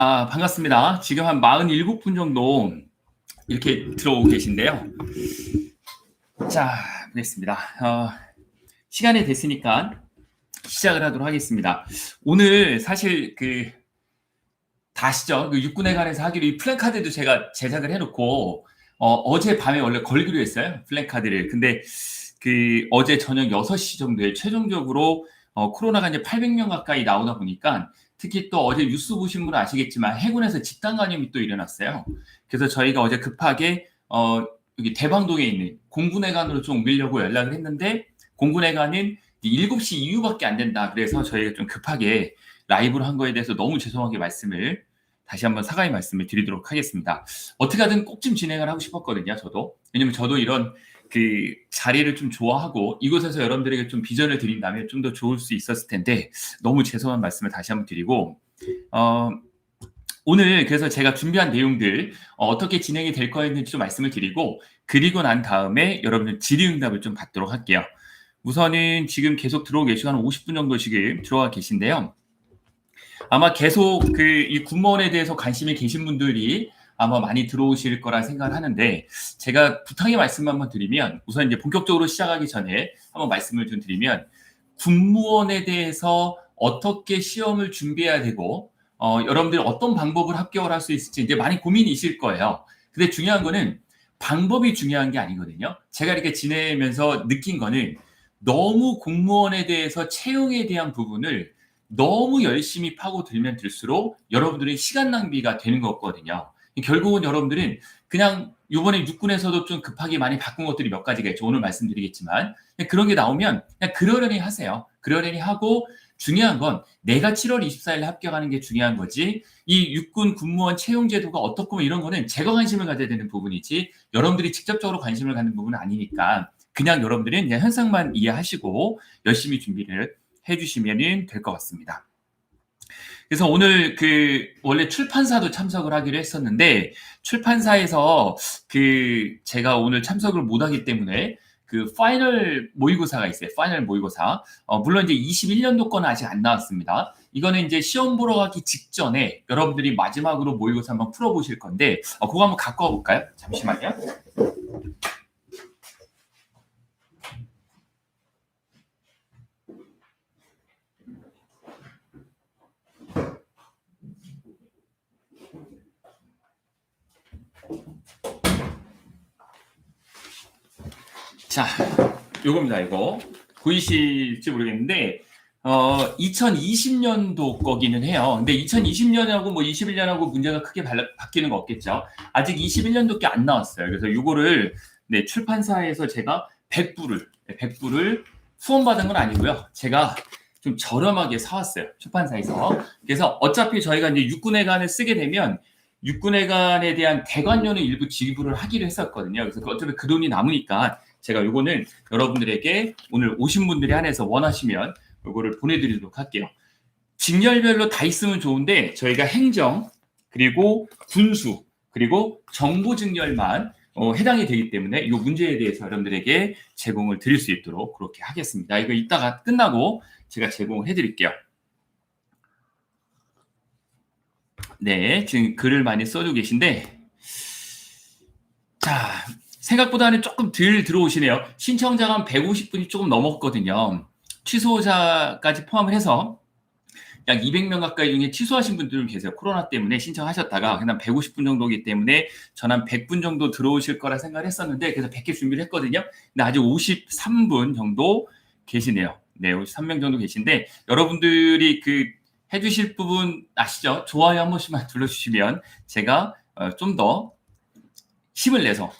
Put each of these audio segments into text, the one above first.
반갑습니다. 지금 한 47분 정도 이렇게 들어오고 계신데요. 자, 보겠습니다. 시간이 됐으니까 시작을 하도록 하겠습니다. 오늘 사실 다 아시죠? 육군에 관해서 하기로 이 플랜카드도 제가 제작을 해놓고 어제 밤에 원래 걸기로 했어요. 플랜카드를. 근데 어제 저녁 6시 정도에 최종적으로 코로나가 이제 800명 가까이 나오다 보니까 특히 또 어제 뉴스 보신 분은 아시겠지만 해군에서 집단 감염이 또 일어났어요. 그래서 저희가 어제 급하게 여기 대방동에 있는 공군회관으로 좀 옮기려고 연락을 했는데 공군회관은 7시 이후밖에 안 된다. 그래서 저희가 좀 급하게 라이브로 한 거에 대해서 너무 죄송하게 말씀을 다시 한번 사과의 말씀을 드리도록 하겠습니다. 어떻게 하든 꼭 좀 진행을 하고 싶었거든요. 저도. 왜냐면 저도 이런 자리를 좀 좋아하고 이곳에서 여러분들에게 좀 비전을 드린다면 좀 더 좋을 수 있었을 텐데 너무 죄송한 말씀을 다시 한번 드리고 오늘 그래서 제가 준비한 내용들 어떻게 진행이 될 거였는지 좀 말씀을 드리고 그리고 난 다음에 여러분들 질의응답을 좀 받도록 할게요. 우선은 지금 계속 들어오고 계시고 한 50분 정도 지금 들어와 계신데요. 아마 계속 이 군무원에 대해서 관심이 계신 분들이 아마 많이 들어오실 거라 생각을 하는데 제가 부탁의 말씀 한번 드리면 우선 이제 본격적으로 시작하기 전에 한번 말씀을 좀 드리면 군무원에 대해서 어떻게 시험을 준비해야 되고 여러분들이 어떤 방법을 합격을 할 수 있을지 이제 많이 고민이실 거예요. 근데 중요한 거는 방법이 중요한 게 아니거든요. 제가 이렇게 지내면서 느낀 거는 너무 공무원에 대해서 채용에 대한 부분을 너무 열심히 파고들면 들수록 여러분들의 시간 낭비가 되는 거거든요. 결국은 여러분들은 그냥 이번에 육군에서도 좀 급하게 많이 바꾼 것들이 몇 가지가 있죠. 오늘 말씀드리겠지만 그런 게 나오면 그냥 그러려니 하세요. 그러려니 하고 중요한 건 내가 7월 24일 합격하는 게 중요한 거지 이 육군 군무원 채용 제도가 어떻고 이런 거는 제가 관심을 가져야 되는 부분이지 여러분들이 직접적으로 관심을 갖는 부분은 아니니까 그냥 여러분들은 그냥 현상만 이해하시고 열심히 준비를 해주시면 될 것 같습니다. 그래서 오늘 원래 출판사도 참석을 하기로 했었는데 출판사에서 제가 오늘 참석을 못하기 때문에 파이널 모의고사가 있어요. 파이널 모의고사. 물론 이제 21년도 거는 아직 안 나왔습니다. 이거는 이제 시험 보러 가기 직전에 여러분들이 마지막으로 모의고사 한번 풀어보실 건데 그거 한번 갖고 와볼까요? 잠시만요. 자, 요겁니다, 이거. 보이실지 모르겠는데, 2020년도 거기는 해요. 근데 2020년하고 뭐 21년하고 문제가 크게 바뀌는 거 없겠죠. 아직 21년도 게 안 나왔어요. 그래서 요거를, 네, 출판사에서 제가 100부를 후원받은 건 아니고요. 제가 좀 저렴하게 사왔어요. 출판사에서. 그래서 어차피 저희가 이제 육군회관을 쓰게 되면 육군회관에 대한 대관료는 일부 지불을 하기로 했었거든요. 그래서 어차피 그 돈이 남으니까 제가 요거는 여러분들에게 오늘 오신 분들이 한해서 원하시면 요거를 보내드리도록 할게요. 직렬별로 다 있으면 좋은데 저희가 행정 그리고 군수 그리고 정보 직렬만 해당이 되기 때문에 이 문제에 대해서 여러분들에게 제공을 드릴 수 있도록 그렇게 하겠습니다. 이거 이따가 끝나고 제가 제공을 해드릴게요. 네, 지금 글을 많이 써주고 계신데 자, 생각보다는 조금 덜 들어오시네요. 신청자가 한 150분이 조금 넘었거든요. 취소자까지 포함을 해서 약 200명 가까이 중에 취소하신 분들은 계세요. 코로나 때문에 신청하셨다가 그냥 150분 정도이기 때문에 전 한 100분 정도 들어오실 거라 생각을 했었는데 그래서 100개 준비를 했거든요. 근데 아직 53분 정도 계시네요. 네, 53명 정도 계신데 여러분들이 해주실 부분 아시죠? 좋아요 한 번씩만 눌러주시면 제가 좀 더 힘을 내서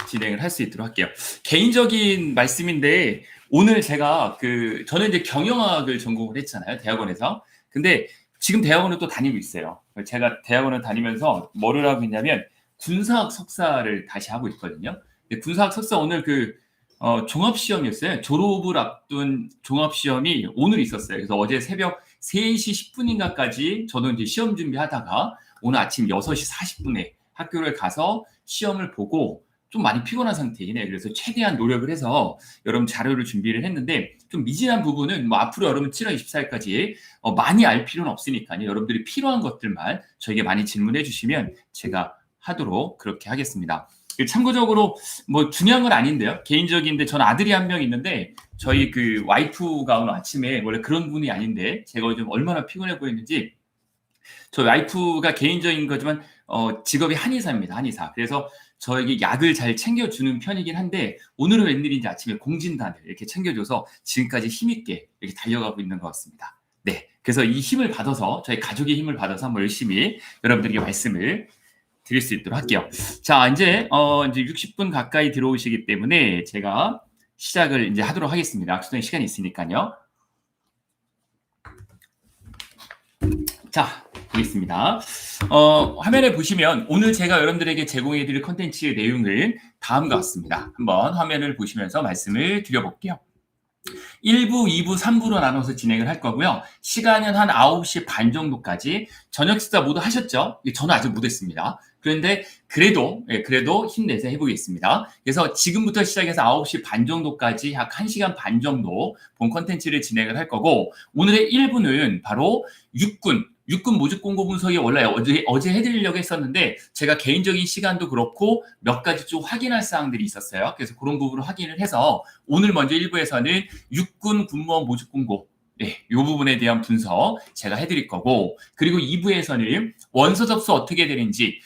진행을 할 수 있도록 할게요. 개인적인 말씀인데 오늘 제가 저는 이제 경영학을 전공을 했잖아요. 대학원에서. 근데 지금 대학원을 또 다니고 있어요. 제가 대학원을 다니면서 뭐를 하고 있냐면 군사학 석사를 다시 하고 있거든요. 군사학 석사 오늘 종합시험이었어요. 졸업을 앞둔 종합시험이 오늘 있었어요. 그래서 어제 새벽 3시 10분인가까지 저도 이제 시험 준비하다가 오늘 아침 6시 40분에 학교를 가서 시험을 보고 좀 많이 피곤한 상태이긴 해요. 그래서 최대한 노력을 해서 여러분 자료를 준비를 했는데 좀 미진한 부분은 뭐 앞으로 여러분 7월 24일까지 많이 알 필요는 없으니까요. 여러분들이 필요한 것들만 저에게 많이 질문해 주시면 제가 하도록 그렇게 하겠습니다. 참고적으로 뭐 중요한 건 아닌데요. 개인적인데 전 아들이 한 명 있는데 저희 그 와이프가 오늘 아침에 원래 그런 분이 아닌데 제가 좀 얼마나 피곤해 보였는지 저희 와이프가 개인적인 거지만 직업이 한의사입니다. 한의사. 그래서 저에게 약을 잘 챙겨주는 편이긴 한데 오늘은 웬일인지 아침에 공진단을 이렇게 챙겨줘서 지금까지 힘있게 이렇게 달려가고 있는 것 같습니다. 네. 그래서 이 힘을 받아서 저희 가족의 힘을 받아서 한번 열심히 여러분들에게 말씀을 드릴 수 있도록 할게요. 자, 이제 60분 가까이 들어오시기 때문에 제가 시작을 이제 하도록 하겠습니다. 악수된 시간이 있으니까요. 자, 보겠습니다. 화면에 보시면 오늘 제가 여러분들에게 제공해드릴 컨텐츠의 내용은 다음과 같습니다. 한번 화면을 보시면서 말씀을 드려볼게요. 1부, 2부, 3부로 나눠서 진행을 할 거고요. 시간은 한 9시 반 정도까지. 저녁 식사 모두 하셨죠? 저는 아직 못했습니다. 그런데 그래도 힘내서 해보겠습니다. 그래서 지금부터 시작해서 9시 반 정도까지 약 1시간 반 정도 본 컨텐츠를 진행을 할 거고 오늘의 1부는 바로 육군 모집 공고 분석이 원래 어제 해드리려고 했었는데 제가 개인적인 시간도 그렇고 몇 가지 좀 확인할 사항들이 있었어요. 그래서 그런 부분을 확인을 해서 오늘 먼저 1부에서는 육군 군무원 모집 공고 이 부분에 대한 분석 제가 해드릴 거고 그리고 2부에서는 원서 접수 어떻게 되는지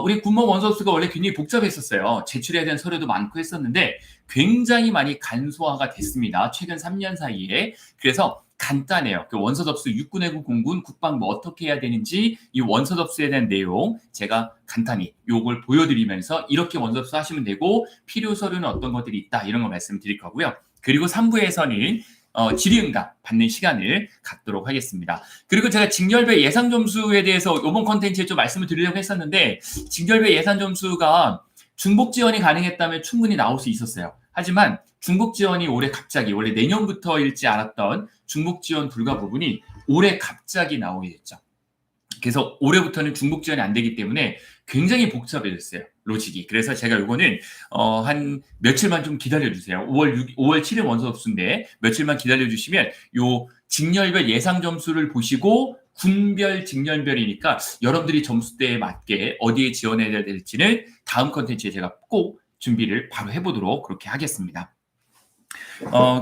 우리 군무원 원서 접수가 원래 굉장히 복잡했었어요. 제출해야 되는 서류도 많고 했었는데 굉장히 많이 간소화가 됐습니다. 최근 3년 사이에. 그래서 간단해요. 그 원서 접수 육군, 해군, 공군, 국방부 어떻게 해야 되는지 이 원서 접수에 대한 내용 제가 간단히 요걸 보여드리면서 이렇게 원서 접수 하시면 되고 필요 서류는 어떤 것들이 있다 이런 거 말씀드릴 거고요. 그리고 3부에서는 질의응답 받는 시간을 갖도록 하겠습니다. 그리고 제가 직렬별 예상 점수에 대해서 이번 컨텐츠에 좀 말씀을 드리려고 했었는데 직렬별 예상 점수가 중복 지원이 가능했다면 충분히 나올 수 있었어요. 하지만 중복 지원이 올해 갑자기 원래 내년부터일지 알았던 중복 지원 불가 부분이 올해 갑자기 나오게 됐죠. 그래서 올해부터는 중복 지원이 안 되기 때문에 굉장히 복잡해졌어요. 로직이. 그래서 제가 요거는 한 며칠만 좀 기다려주세요. 5월 7일 원서 접수인데 며칠만 기다려주시면 요 직렬별 예상 점수를 보시고 군별, 직렬별이니까 여러분들이 점수대에 맞게 어디에 지원해야 될지는 다음 컨텐츠에 제가 꼭 준비를 바로 해보도록 그렇게 하겠습니다.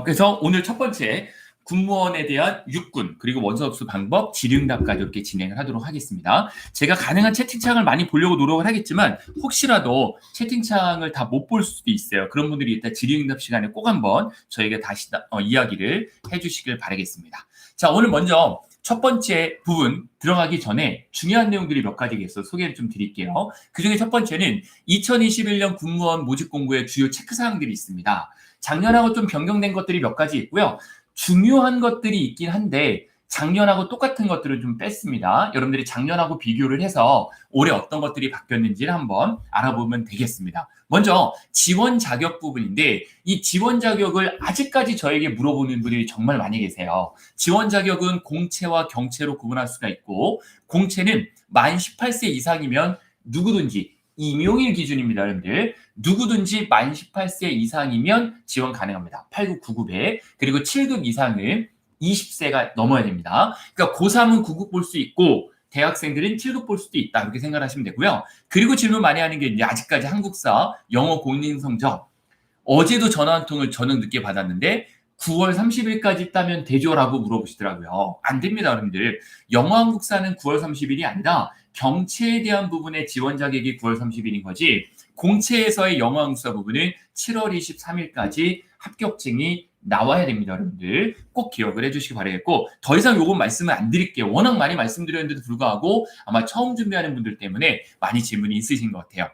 그래서 오늘 첫 번째 군무원에 대한 육군 그리고 원서 접수 방법 질의응답까지 이렇게 진행을 하도록 하겠습니다. 제가 가능한 채팅창을 많이 보려고 노력을 하겠지만 혹시라도 채팅창을 다 못 볼 수도 있어요. 그런 분들이 일단 질의응답 시간에 꼭 한번 저에게 다시 이야기를 해주시길 바라겠습니다. 자, 오늘 먼저 첫 번째 부분 들어가기 전에 중요한 내용들이 몇 가지가 있어서 소개를 좀 드릴게요. 그중에 첫 번째는 2021년 군무원 모집 공고의 주요 체크사항들이 있습니다. 작년하고 좀 변경된 것들이 몇 가지 있고요. 중요한 것들이 있긴 한데 작년하고 똑같은 것들을 좀 뺐습니다. 여러분들이 작년하고 비교를 해서 올해 어떤 것들이 바뀌었는지를 한번 알아보면 되겠습니다. 먼저 지원 자격 부분인데 이 지원 자격을 아직까지 저에게 물어보는 분들이 정말 많이 계세요. 지원 자격은 공채와 경채로 구분할 수가 있고 공채는 만 18세 이상이면 누구든지 임용일 기준입니다, 여러분들. 누구든지 만 18세 이상이면 지원 가능합니다. 8급, 9급에. 그리고 7급 이상은 20세가 넘어야 됩니다. 그러니까 고3은 9급 볼 수 있고 대학생들은 7급 볼 수도 있다. 이렇게 생각하시면 되고요. 그리고 질문 많이 하는 게 이제 아직까지 한국사 영어 공인 성적 어제도 전화 한 통을 저는 늦게 받았는데 9월 30일까지 따면 되죠라고 물어보시더라고요. 안 됩니다, 여러분들. 영어 한국사는 9월 30일이 아니라 경채에 대한 부분의 지원 자격이 9월 30일인 거지 공채에서의 영어 한국사 부분은 7월 23일까지 합격증이 나와야 됩니다, 여러분들. 꼭 기억을 해주시기 바라겠고 더 이상 요건 말씀을 안 드릴게요. 워낙 많이 말씀드렸는데도 불구하고 아마 처음 준비하는 분들 때문에 많이 질문이 있으신 것 같아요.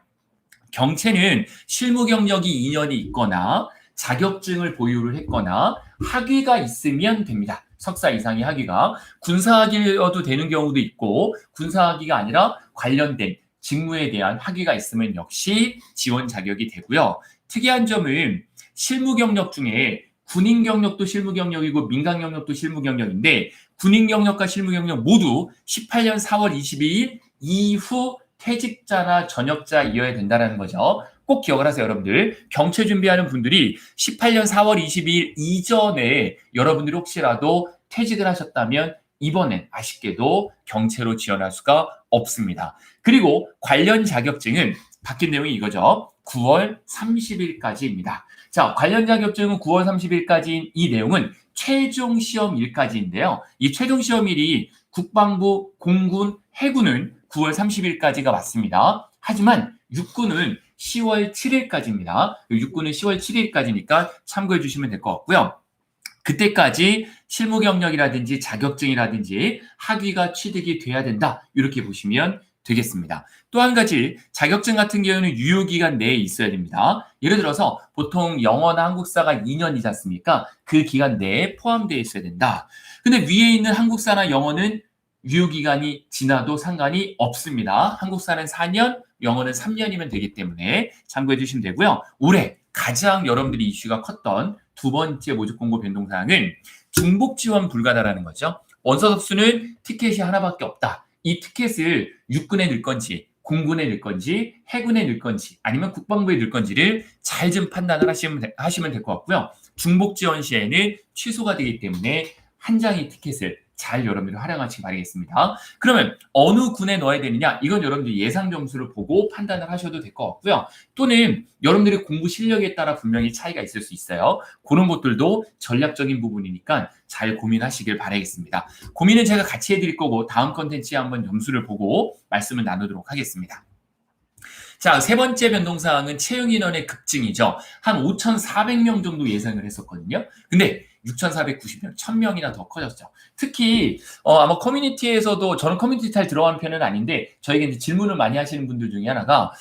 경채는 실무 경력이 2년이 있거나 자격증을 보유를 했거나 학위가 있으면 됩니다. 석사 이상의 학위가. 군사학위여도 되는 경우도 있고 군사학위가 아니라 관련된 직무에 대한 학위가 있으면 역시 지원 자격이 되고요. 특이한 점은 실무 경력 중에 군인 경력도 실무 경력이고 민간 경력도 실무 경력인데 군인 경력과 실무 경력 모두 18년 4월 22일 이후 퇴직자나 전역자이어야 된다는 거죠. 꼭 기억을 하세요, 여러분들. 경체 준비하는 분들이 18년 4월 22일 이전에 여러분들이 혹시라도 퇴직을 하셨다면 이번엔 아쉽게도 경체로 지원할 수가 없습니다. 그리고 관련 자격증은 바뀐 내용이 이거죠. 9월 30일까지입니다. 자, 관련 자격증은 9월 30일까지인 이 내용은 최종 시험일까지인데요. 이 최종 시험일이 국방부, 공군, 해군은 9월 30일까지가 맞습니다. 하지만 육군은 10월 7일까지입니다. 육군은 10월 7일까지니까 참고해 주시면 될 것 같고요. 그때까지 실무 경력이라든지 자격증이라든지 학위가 취득이 돼야 된다. 이렇게 보시면 되겠습니다. 또 한 가지 자격증 같은 경우는 유효기간 내에 있어야 됩니다. 예를 들어서 보통 영어나 한국사가 2년이지 않습니까? 그 기간 내에 포함되어 있어야 된다. 근데 위에 있는 한국사나 영어는 유효기간이 지나도 상관이 없습니다. 한국사는 4년, 영어는 3년이면 되기 때문에 참고해 주시면 되고요. 올해 가장 여러분들이 이슈가 컸던 두 번째 모집 공고 변동사항은 중복 지원 불가다라는 거죠. 원서 접수는 티켓이 하나밖에 없다. 이 티켓을 육군에 넣을 건지, 공군에 넣을 건지, 해군에 넣을 건지, 아니면 국방부에 넣을 건지를 잘 좀 판단을 하시면 될 것 같고요. 중복 지원 시에는 취소가 되기 때문에 한 장의 티켓을 잘 여러분들이 활용하시기 바라겠습니다. 그러면 어느 군에 넣어야 되느냐? 이건 여러분들이 예상 점수를 보고 판단을 하셔도 될 것 같고요. 또는 여러분들의 공부 실력에 따라 분명히 차이가 있을 수 있어요. 그런 것들도 전략적인 부분이니까 잘 고민하시길 바라겠습니다. 고민은 제가 같이 해드릴 거고 다음 컨텐츠에 한번 점수를 보고 말씀을 나누도록 하겠습니다. 자, 세 번째 변동사항은 채용 인원의 급증이죠. 한 5,400명 정도 예상을 했었거든요. 근데 6,490명, 1,000명이나 더 커졌죠. 특히 아마 커뮤니티에서도 저는 커뮤니티 잘 들어가는 편은 아닌데 저에게 이제 질문을 많이 하시는 분들 중에 하나가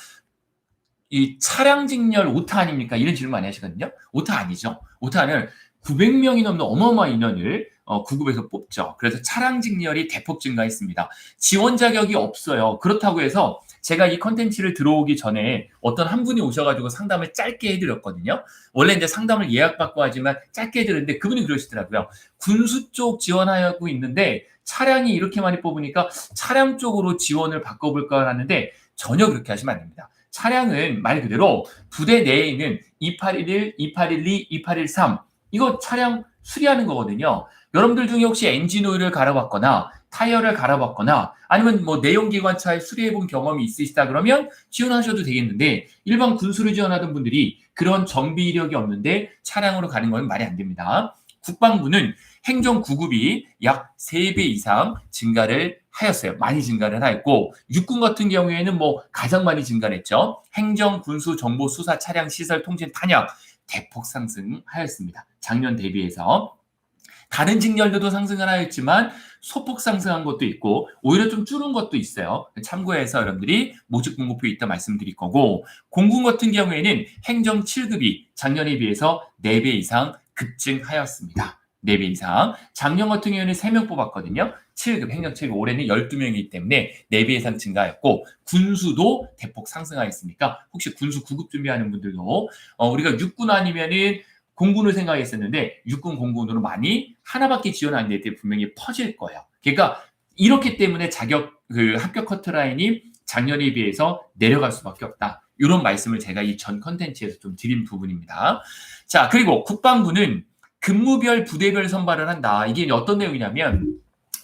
이 차량 직렬 오타 아닙니까? 이런 질문 많이 하시거든요. 오타 아니죠. 오타는 900명이 넘는 어마어마한 인원을 구급에서 뽑죠. 그래서 차량 직렬이 대폭 증가했습니다. 지원 자격이 없어요. 그렇다고 해서 제가 이 컨텐츠를 들어오기 전에 어떤 한 분이 오셔가지고 상담을 짧게 해드렸거든요. 원래 이제 상담을 예약받고 하지만 짧게 해드렸는데 그분이 그러시더라고요. 군수 쪽 지원하고 있는데 차량이 이렇게 많이 뽑으니까 차량 쪽으로 지원을 바꿔볼까 하는데 전혀 그렇게 하시면 안 됩니다. 차량은 말 그대로 부대 내에 있는 2811, 2812, 2813 이거 차량 수리하는 거거든요. 여러분들 중에 혹시 엔진 오일을 갈아봤거나 타이어를 갈아봤거나 아니면 뭐 내연기관차에 수리해본 경험이 있으시다 그러면 지원하셔도 되겠는데 일반 군수를 지원하던 분들이 그런 정비 이력이 없는데 차량으로 가는 건 말이 안 됩니다. 국방부는 행정 구급이 약 3배 이상 증가를 하였어요. 많이 증가를 하였고 육군 같은 경우에는 뭐 가장 많이 증가를 했죠. 행정, 군수, 정보, 수사, 차량, 시설, 통신, 탄약 대폭 상승하였습니다. 작년 대비해서. 다른 직렬들도 상승을 하였지만 소폭 상승한 것도 있고 오히려 좀 줄은 것도 있어요. 참고해서 여러분들이 모집 공고표에 있다 말씀드릴 거고 공군 같은 경우에는 행정 7급이 작년에 비해서 4배 이상 급증하였습니다. 4배 이상. 작년 같은 경우에는 3명 뽑았거든요. 7급, 행정 7급. 올해는 12명이기 때문에 4배 이상 증가하였고 군수도 대폭 상승하였으니까 혹시 군수 9급 준비하는 분들도 우리가 육군 아니면은 공군을 생각했었는데 육군 공군으로 많이 하나밖에 지원 안 될 때 분명히 퍼질 거예요. 그러니까 이렇기 때문에 합격 커트라인이 작년에 비해서 내려갈 수밖에 없다. 이런 말씀을 제가 이 전 컨텐츠에서 좀 드린 부분입니다. 자, 그리고 국방부는 근무별 부대별 선발을 한다. 이게 어떤 내용이냐면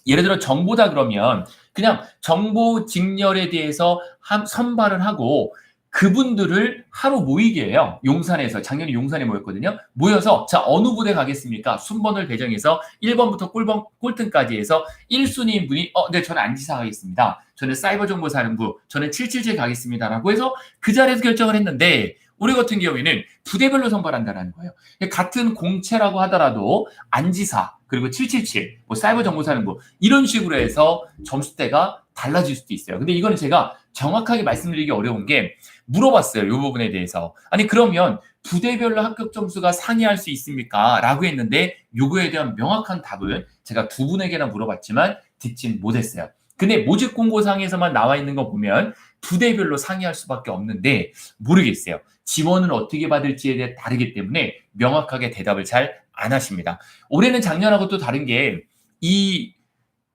예를 들어 정보다 그러면 그냥 정보 직렬에 대해서 선발을 하고 그분들을 하루 모이게 해요. 용산에서. 작년에 용산에 모였거든요. 모여서 자 어느 부대 가겠습니까? 순번을 배정해서 1번부터 꼴등까지 해서 1순위인 분이 네 저는 안지사 가겠습니다. 저는 사이버정보사령부, 저는 777 가겠습니다라고 해서 그 자리에서 결정을 했는데 우리 같은 경우에는 부대별로 선발한다는 거예요. 같은 공채라고 하더라도 안지사 그리고 777, 뭐 사이버정보사령부 이런 식으로 해서 점수대가 달라질 수도 있어요. 근데 이거는 제가 정확하게 말씀드리기 어려운 게 물어봤어요. 이 부분에 대해서. 아니 그러면 부대별로 합격 점수가 상이할 수 있습니까? 라고 했는데 요거에 대한 명확한 답을 제가 두 분에게나 물어봤지만 듣진 못했어요. 근데 모집 공고상에서만 나와 있는 거 보면 부대별로 상이할 수밖에 없는데 모르겠어요. 지원을 어떻게 받을지에 대해 다르기 때문에 명확하게 대답을 잘 안 하십니다. 올해는 작년하고 또 다른 게 이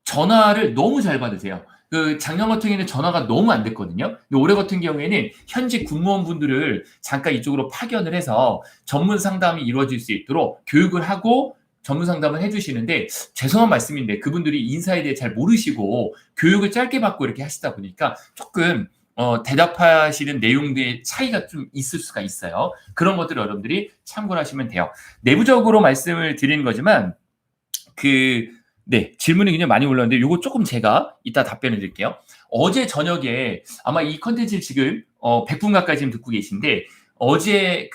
전화를 너무 잘 받으세요. 그 작년 같은 경우에는 전화가 너무 안 됐거든요. 근데 올해 같은 경우에는 현직 군무원분들을 잠깐 이쪽으로 파견을 해서 전문 상담이 이루어질 수 있도록 교육을 하고 전문 상담을 해주시는데, 죄송한 말씀인데 그분들이 인사에 대해 잘 모르시고 교육을 짧게 받고 이렇게 하시다 보니까 조금 대답하시는 내용들의 차이가 좀 있을 수가 있어요. 그런 것들을 여러분들이 참고를 하시면 돼요. 내부적으로 말씀을 드리는 거지만 네, 질문이 굉장히 많이 올라왔는데 요거 조금 제가 이따 답변을 드릴게요. 어제 저녁에 아마 이 컨텐츠를 지금 100분 가까이 지금 듣고 계신데, 어제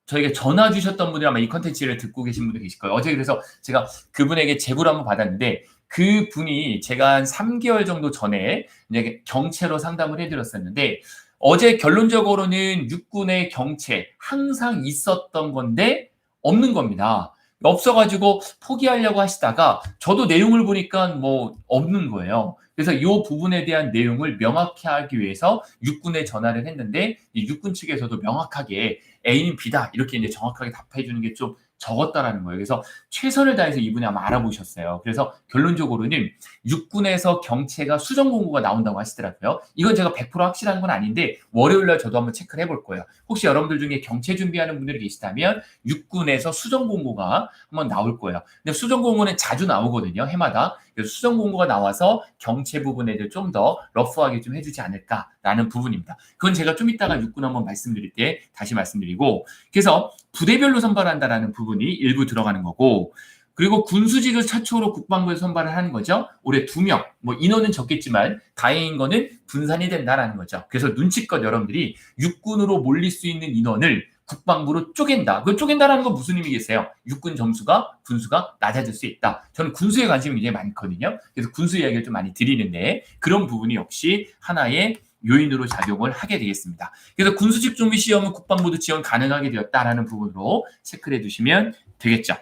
저희가 전화 주셨던 분들이 아마 이 컨텐츠를 듣고 계신 분들 계실 거예요. 어제 그래서 제가 그분에게 제보를 한번 받았는데, 그분이 제가 한 3개월 정도 전에 이제 경채로 상담을 해드렸었는데, 어제 결론적으로는 육군의 경채 항상 있었던 건데 없는 겁니다. 없어가지고 포기하려고 하시다가 저도 내용을 보니까 뭐 없는 거예요. 그래서 이 부분에 대한 내용을 명확히 하기 위해서 육군에 전화를 했는데, 이 육군 측에서도 명확하게 A는 B다 이렇게 이제 정확하게 답해 주는 게 좀 적었다라는 거예요. 그래서 최선을 다해서 이분이 아마 알아보셨어요. 그래서 결론적으로는 육군에서 경채가 수정 공고가 나온다고 하시더라고요. 이건 제가 100% 확실한 건 아닌데 월요일날 저도 한번 체크를 해볼 거예요. 혹시 여러분들 중에 경채 준비하는 분들이 계시다면 육군에서 수정 공고가 한번 나올 거예요. 근데 수정 공고는 자주 나오거든요, 해마다. 그래서 수정 공고가 나와서 경채 부분에 대해 좀 더 러프하게 좀 해주지 않을까라는 부분입니다. 그건 제가 좀 이따가 육군 한번 말씀드릴 때 다시 말씀드리고, 그래서 부대별로 선발한다라는 부분이 일부 들어가는 거고, 그리고 군수직을 최초로 국방부에서 선발을 하는 거죠. 올해 2명, 뭐 인원은 적겠지만 다행인 거는 분산이 된다라는 거죠. 그래서 눈치껏 여러분들이 육군으로 몰릴 수 있는 인원을 국방부로 쪼갠다. 그 쪼갠다라는 건 무슨 의미겠어요? 육군 점수가, 군수가 낮아질 수 있다. 저는 군수에 관심이 굉장히 많거든요. 그래서 군수 이야기를 좀 많이 드리는데, 그런 부분이 역시 하나의 요인으로 작용을 하게 되겠습니다. 그래서 군수직 준비 시험은 국방부도 지원 가능하게 되었다라는 부분으로 체크를 해두시면 되겠죠.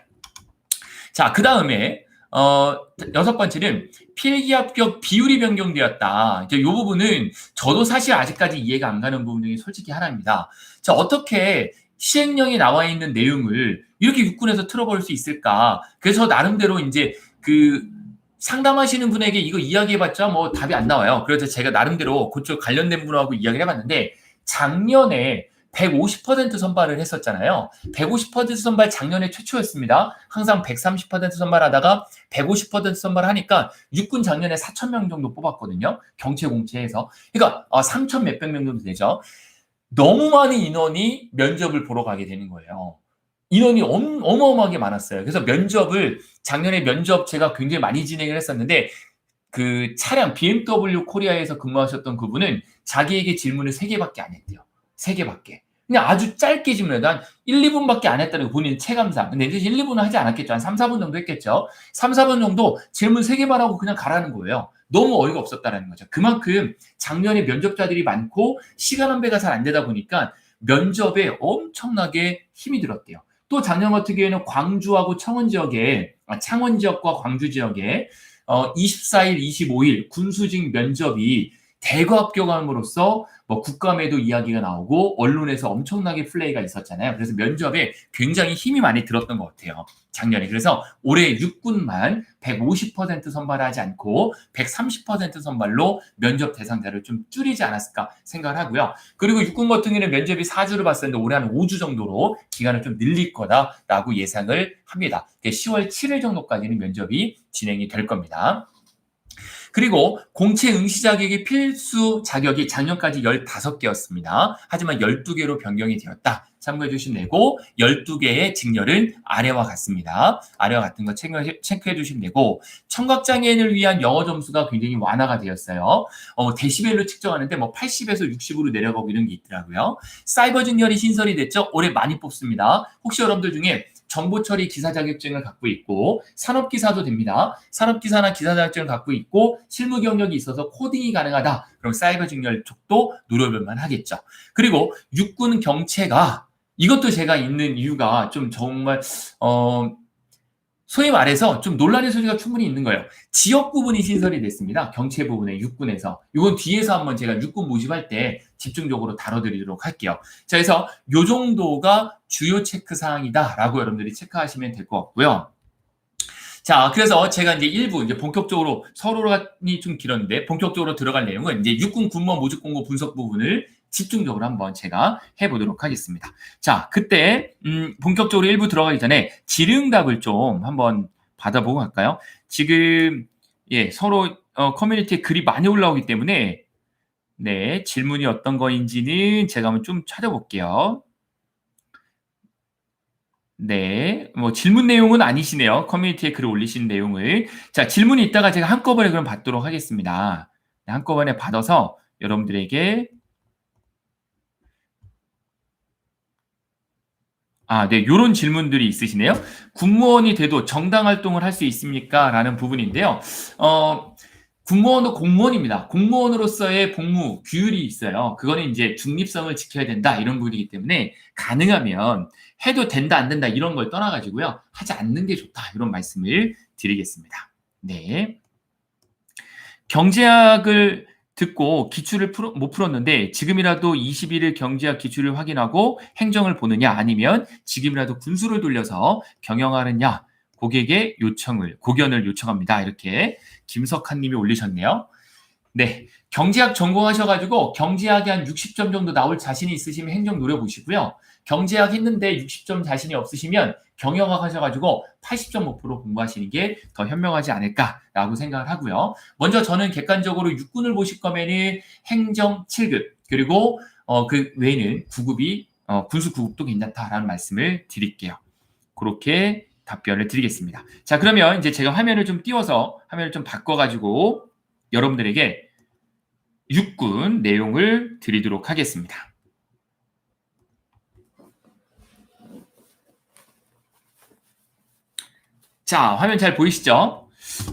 자, 그 다음에 6번째는 필기 합격 비율이 변경되었다. 이제 이 부분은 저도 사실 아직까지 이해가 안 가는 부분 중에 솔직히 하나입니다. 자, 어떻게 시행령에 나와 있는 내용을 이렇게 육군에서 틀어버릴 수 있을까? 그래서 나름대로 이제 상담하시는 분에게 이거 이야기해봤자 뭐 답이 안 나와요. 그래서 제가 나름대로 그쪽 관련된 분하고 이야기를 해봤는데, 작년에 150% 선발을 했었잖아요. 150% 선발 작년에 최초였습니다. 항상 130% 선발하다가 150% 선발하니까 육군 작년에 4,000명 정도 뽑았거든요. 경채 공채에서. 그러니까 3,000 몇백 명 정도 되죠. 너무 많은 인원이 면접을 보러 가게 되는 거예요. 인원이 어마어마하게 많았어요. 그래서 작년에 면접 제가 굉장히 많이 진행을 했었는데, 그 차량 BMW 코리아에서 근무하셨던 그분은 자기에게 질문을 3개밖에 안 했대요. 3개밖에. 그냥 아주 짧게 질문해도 한 1, 2분밖에 안 했다는 거 본인 체감상. 근데 이제 1, 2분은 하지 않았겠죠. 한 3, 4분 정도 했겠죠. 3, 4분 정도 질문 3개만 하고 그냥 가라는 거예요. 너무 어이가 없었다는 거죠. 그만큼 작년에 면접자들이 많고 시간 안배가 잘 안 되다 보니까 면접에 엄청나게 힘이 들었대요. 또 작년 같은 경우에는 광주하고 창원 지역과 광주 지역에 24일, 25일 군수직 면접이 대거 합격함으로써 뭐 국감에도 이야기가 나오고 언론에서 엄청나게 플레이가 있었잖아요. 그래서 면접에 굉장히 힘이 많이 들었던 것 같아요, 작년에. 그래서 올해 육군만 150% 선발하지 않고 130% 선발로 면접 대상자를 좀 줄이지 않았을까 생각을 하고요. 그리고 육군 같은 경우는 면접이 4주를 봤었는데 올해 한 5주 정도로 기간을 좀 늘릴 거다라고 예상을 합니다. 10월 7일 정도까지는 면접이 진행이 될 겁니다. 그리고 공채 응시 자격이 필수 자격이 작년까지 15개였습니다. 하지만 12개로 변경이 되었다. 참고해 주시면 되고, 12개의 직렬은 아래와 같습니다. 아래와 같은 거 체크해 주시면 되고, 청각장애인을 위한 영어 점수가 굉장히 완화가 되었어요. 데시벨로 측정하는데 뭐 80에서 60으로 내려가고 이런 게 있더라고요. 사이버 직렬이 신설이 됐죠. 올해 많이 뽑습니다. 혹시 여러분들 중에 정보처리 기사 자격증을 갖고 있고 산업기사도 됩니다. 산업기사나 기사 자격증을 갖고 있고 실무 경력이 있어서 코딩이 가능하다. 그럼 사이버 직렬 쪽도 노려볼만 하겠죠. 그리고 육군 경채가, 이것도 제가 있는 이유가 좀 정말 소위 말해서 좀 논란의 소지가 충분히 있는 거예요. 지역 부분이 신설이 됐습니다. 경채 부분에 육군에서. 이건 뒤에서 한번 제가 육군 모집할 때 집중적으로 다뤄드리도록 할게요. 자, 그래서 이 정도가 주요 체크 사항이다라고 여러분들이 체크하시면 될 것 같고요. 자, 그래서 제가 이제 일부 이제 본격적으로 서론이 좀 길었는데 본격적으로 들어갈 내용은 이제 육군 군무원 모집 공고 분석 부분을 집중적으로 한번 제가 해보도록 하겠습니다. 자, 그때 본격적으로 일부 들어가기 전에 질의응답을 좀 한번 받아보고 갈까요? 지금 서로 커뮤니티에 글이 많이 올라오기 때문에 네, 질문이 어떤 거인지는 제가 한번 좀 찾아볼게요. 네, 뭐 질문 내용은 아니시네요. 커뮤니티에 글을 올리신 내용을. 자, 질문이 있다가 제가 한꺼번에 그럼 받도록 하겠습니다. 네, 한꺼번에 받아서 여러분들에게 네, 요런 질문들이 있으시네요. 군무원이 돼도 정당 활동을 할 수 있습니까? 라는 부분인데요. 군무원도 공무원입니다. 공무원으로서의 복무 규율이 있어요. 그거는 이제 중립성을 지켜야 된다 이런 부분이기 때문에 가능하면 해도 된다 안 된다 이런 걸 떠나가지고요. 하지 않는 게 좋다 이런 말씀을 드리겠습니다. 네. 경제학을 듣고 기출을 못 풀었는데 지금이라도 21일 경제학 기출을 확인하고 행정을 보느냐 아니면 지금이라도 군수를 돌려서 경영하느냐 고견을 요청합니다. 이렇게 김석한 님이 올리셨네요. 네. 경제학 전공하셔가지고 경제학이 한 60점 정도 나올 자신이 있으시면 행정 노려보시고요. 경제학 했는데 60점 자신이 없으시면 경영학 하셔가지고 80점 목표로 공부하시는 게 더 현명하지 않을까라고 생각을 하고요. 먼저 저는 객관적으로 육군을 보실 거면은 행정 7급 그리고 그 외에는 9급이 군수 9급도 괜찮다라는 말씀을 드릴게요. 그렇게 답변을 드리겠습니다. 자, 그러면 이제 제가 화면을 좀 띄워서 화면을 좀 바꿔가지고 여러분들에게 육군 내용을 드리도록 하겠습니다. 자, 화면 잘 보이시죠?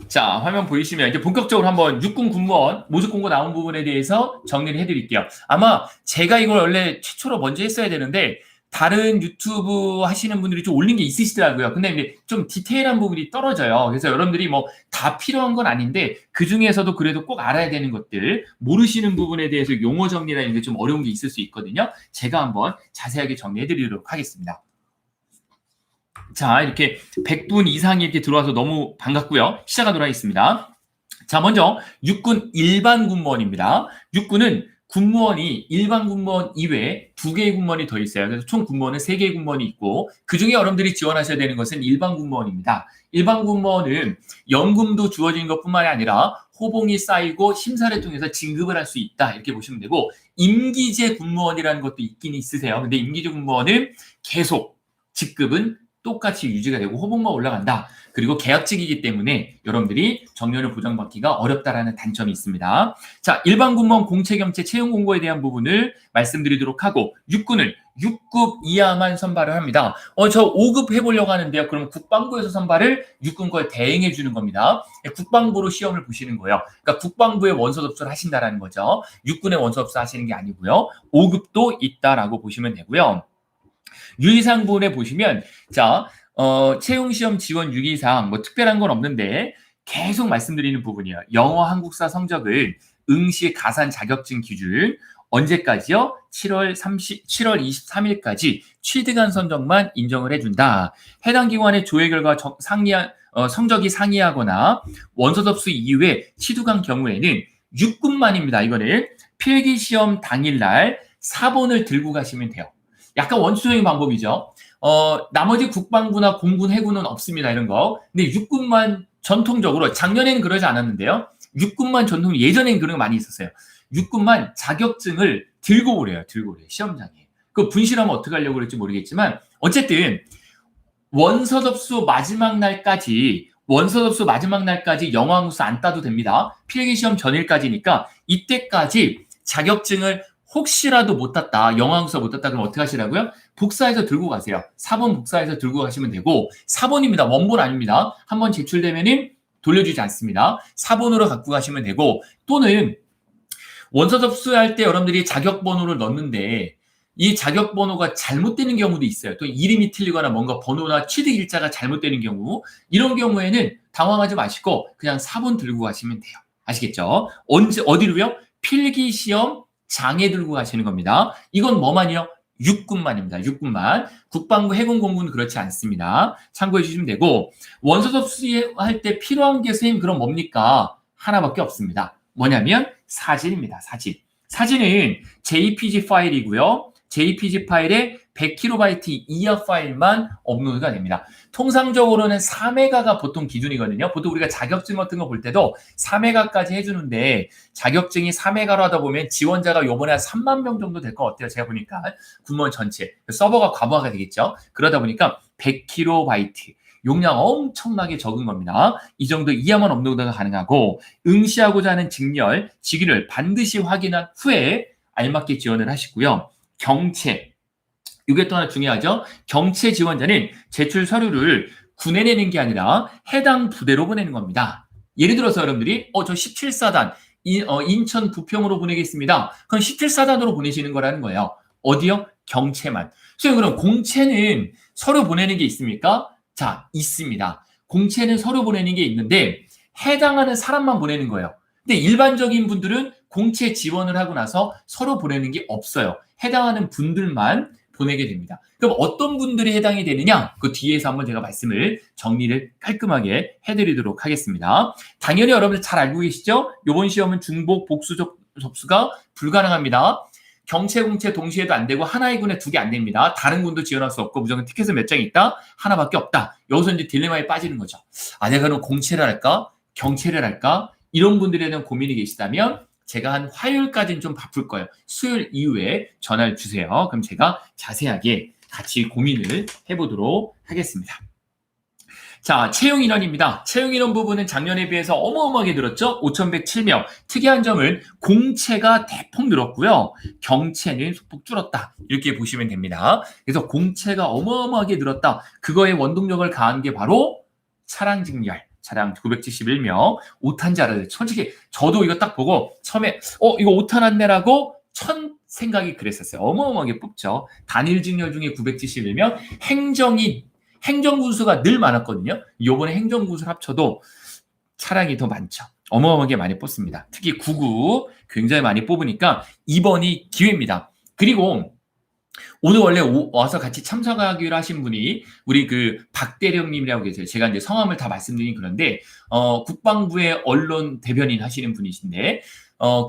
자, 화면 보이시면 이제 본격적으로 한번 육군 군무원 모집 공고 나온 부분에 대해서 정리를 해드릴게요. 아마 제가 이걸 원래 최초로 먼저 했어야 되는데 다른 유튜브 하시는 분들이 좀 올린 게 있으시더라고요. 근데 이제 좀 디테일한 부분이 떨어져요. 그래서 여러분들이 뭐 다 필요한 건 아닌데 그 중에서도 그래도 꼭 알아야 되는 것들, 모르시는 부분에 대해서 용어 정리라는 게 좀 어려운 게 있을 수 있거든요. 제가 한번 자세하게 정리해 드리도록 하겠습니다. 자, 이렇게 100분 이상이 이렇게 들어와서 너무 반갑고요. 시작하도록 하겠습니다. 자, 먼저 육군 일반 군무원입니다. 육군은 군무원이 일반 군무원 이외에 2개의 군무원이 더 있어요. 그래서 총 군무원은 3개의 군무원이 있고 그중에 여러분들이 지원하셔야 되는 것은 일반 군무원입니다. 일반 군무원은 연금도 주어진 것뿐만이 아니라 호봉이 쌓이고 심사를 통해서 진급을 할 수 있다 이렇게 보시면 되고 임기제 군무원이라는 것도 있긴 있으세요. 근데 임기제 군무원은 계속 직급은 똑같이 유지가 되고 호봉만 올라간다. 그리고 계약직이기 때문에 여러분들이 정년을 보장받기가 어렵다라는 단점이 있습니다. 자, 일반 군무원 공채 겸채 채용 공고에 대한 부분을 말씀드리도록 하고 육군을 6급 이하만 선발을 합니다. 저 5급 해보려고 하는데요. 그럼 국방부에서 선발을 육군 거에 대행해 주는 겁니다. 국방부로 시험을 보시는 거예요. 그러니까 국방부의 원서 접수를 하신다라는 거죠. 육군의 원서 접수 하시는 게 아니고요. 5급도 있다라고 보시면 되고요. 유의사항 부분에 보시면 자 채용시험 지원 유의사항 뭐 특별한 건 없는데 계속 말씀드리는 부분이에요. 영어 한국사 성적을 응시 가산 자격증 기준 언제까지요? 7월 23일까지 취득한 성적만 인정을 해준다. 해당 기관의 조회 결과 성적이 상이하거나 원서 접수 이후에 취득한 경우에는 육군만입니다. 이거는 필기시험 당일날 사본을 들고 가시면 돼요. 약간 원초적인 방법이죠. 나머지 국방부나 공군, 해군은 없습니다. 이런 거. 근데 육군만 전통적으로 작년에는 그러지 않았는데요. 육군만 전통 예전에는 그런 거 많이 있었어요. 육군만 자격증을 들고 오래요. 시험장에. 그 분실하면 어떻게 하려고 그럴지 모르겠지만 어쨌든 원서 접수 마지막 날까지 영어 한국사 안 따도 됩니다. 필기시험 전일까지니까 이때까지 자격증을 혹시라도 못 땄다, 영어 한국사 못 땄다 그럼 어떻게 하시라고요? 복사해서 들고 가세요. 4번 복사해서 들고 가시면 되고 4번입니다. 원본 아닙니다. 한번 제출되면은 돌려주지 않습니다. 4번으로 갖고 가시면 되고 또는 원서 접수할 때 여러분들이 자격번호를 넣는데 이 자격번호가 잘못되는 경우도 있어요. 또 이름이 틀리거나 뭔가 번호나 취득일자가 잘못되는 경우 이런 경우에는 당황하지 마시고 그냥 4번 들고 가시면 돼요. 아시겠죠? 어디로요? 필기시험 장에 들고 가시는 겁니다. 이건 뭐만이요? 육군만입니다. 육군만. 국방부 해군공군은 그렇지 않습니다. 참고해 주시면 되고 원서 접수할 때 필요한 게 선생님 그럼 뭡니까? 하나밖에 없습니다. 뭐냐면 사진입니다. 사진. 사진은 JPG 파일이고요. JPG 파일에 100KB 이하 파일만 업로드가 됩니다. 통상적으로는 4메가가 보통 기준이거든요. 보통 우리가 자격증 같은 거 볼 때도 4메가까지 해주는데 자격증이 4메가로 하다 보면 지원자가 요번에 한 3만 명 정도 될 것 같아요. 제가 보니까 군무원 전체. 서버가 과부하가 되겠죠. 그러다 보니까 100KB 용량 엄청나게 적은 겁니다. 이 정도 이하만 업로드가 가능하고 응시하고자 하는 직렬, 직위를 반드시 확인한 후에 알맞게 지원을 하시고요. 경체, 이게 또 하나 중요하죠. 경체 지원자는 제출 서류를 군에 내는 게 아니라 해당 부대로 보내는 겁니다. 예를 들어서 여러분들이 저 17사단 인천 부평으로 보내겠습니다. 그럼 17사단으로 보내시는 거라는 거예요. 어디요? 경체만. 선생님 그럼 공채는 서류 보내는 게 있습니까? 자, 있습니다. 공채는 서류 보내는 게 있는데 해당하는 사람만 보내는 거예요. 근데 일반적인 분들은 공채 지원을 하고 나서 서류 보내는 게 없어요. 해당하는 분들만 보내게 됩니다. 그럼 어떤 분들이 해당이 되느냐? 그 뒤에서 한번 제가 말씀을 정리를 깔끔하게 해드리도록 하겠습니다. 당연히 여러분들 잘 알고 계시죠? 이번 시험은 중복 복수 접수가 불가능합니다. 경체, 공채 동시에도 안 되고 하나의 군에 두 개 안 됩니다. 다른 군도 지원할 수 없고 무조건 티켓은 몇 장 있다? 하나밖에 없다. 여기서 이제 딜레마에 빠지는 거죠. 내가 그럼 공채를 할까? 경채를 할까? 이런 분들에 대한 고민이 계시다면 제가 한 화요일까지는 좀 바쁠 거예요. 수요일 이후에 전화를 주세요. 그럼 제가 자세하게 같이 고민을 해보도록 하겠습니다. 자, 채용 인원입니다. 채용 인원 부분은 작년에 비해서 어마어마하게 늘었죠. 5,107명. 특이한 점은 공채가 대폭 늘었고요. 경채는 소폭 줄었다. 이렇게 보시면 됩니다. 그래서 공채가 어마어마하게 늘었다. 그거에 원동력을 가한 게 바로 차량직렬. 차량 971명, 5탄 자를 솔직히 저도 이거 딱 보고 처음에 이거 5탄 안내라고 첫 생각이 그랬었어요. 어마어마하게 뽑죠. 단일 직렬 중에 971명, 행정군수가 늘 많았거든요. 요번에 행정군수 합쳐도 차량이 더 많죠. 어마어마하게 많이 뽑습니다. 특히 99 굉장히 많이 뽑으니까 이번이 기회입니다. 그리고 오늘 원래 와서 같이 참석하기로 하신 분이 우리 그 박대령님이라고 계세요. 제가 이제 성함을 다 말씀드린 그런데 국방부의 언론 대변인 하시는 분이신데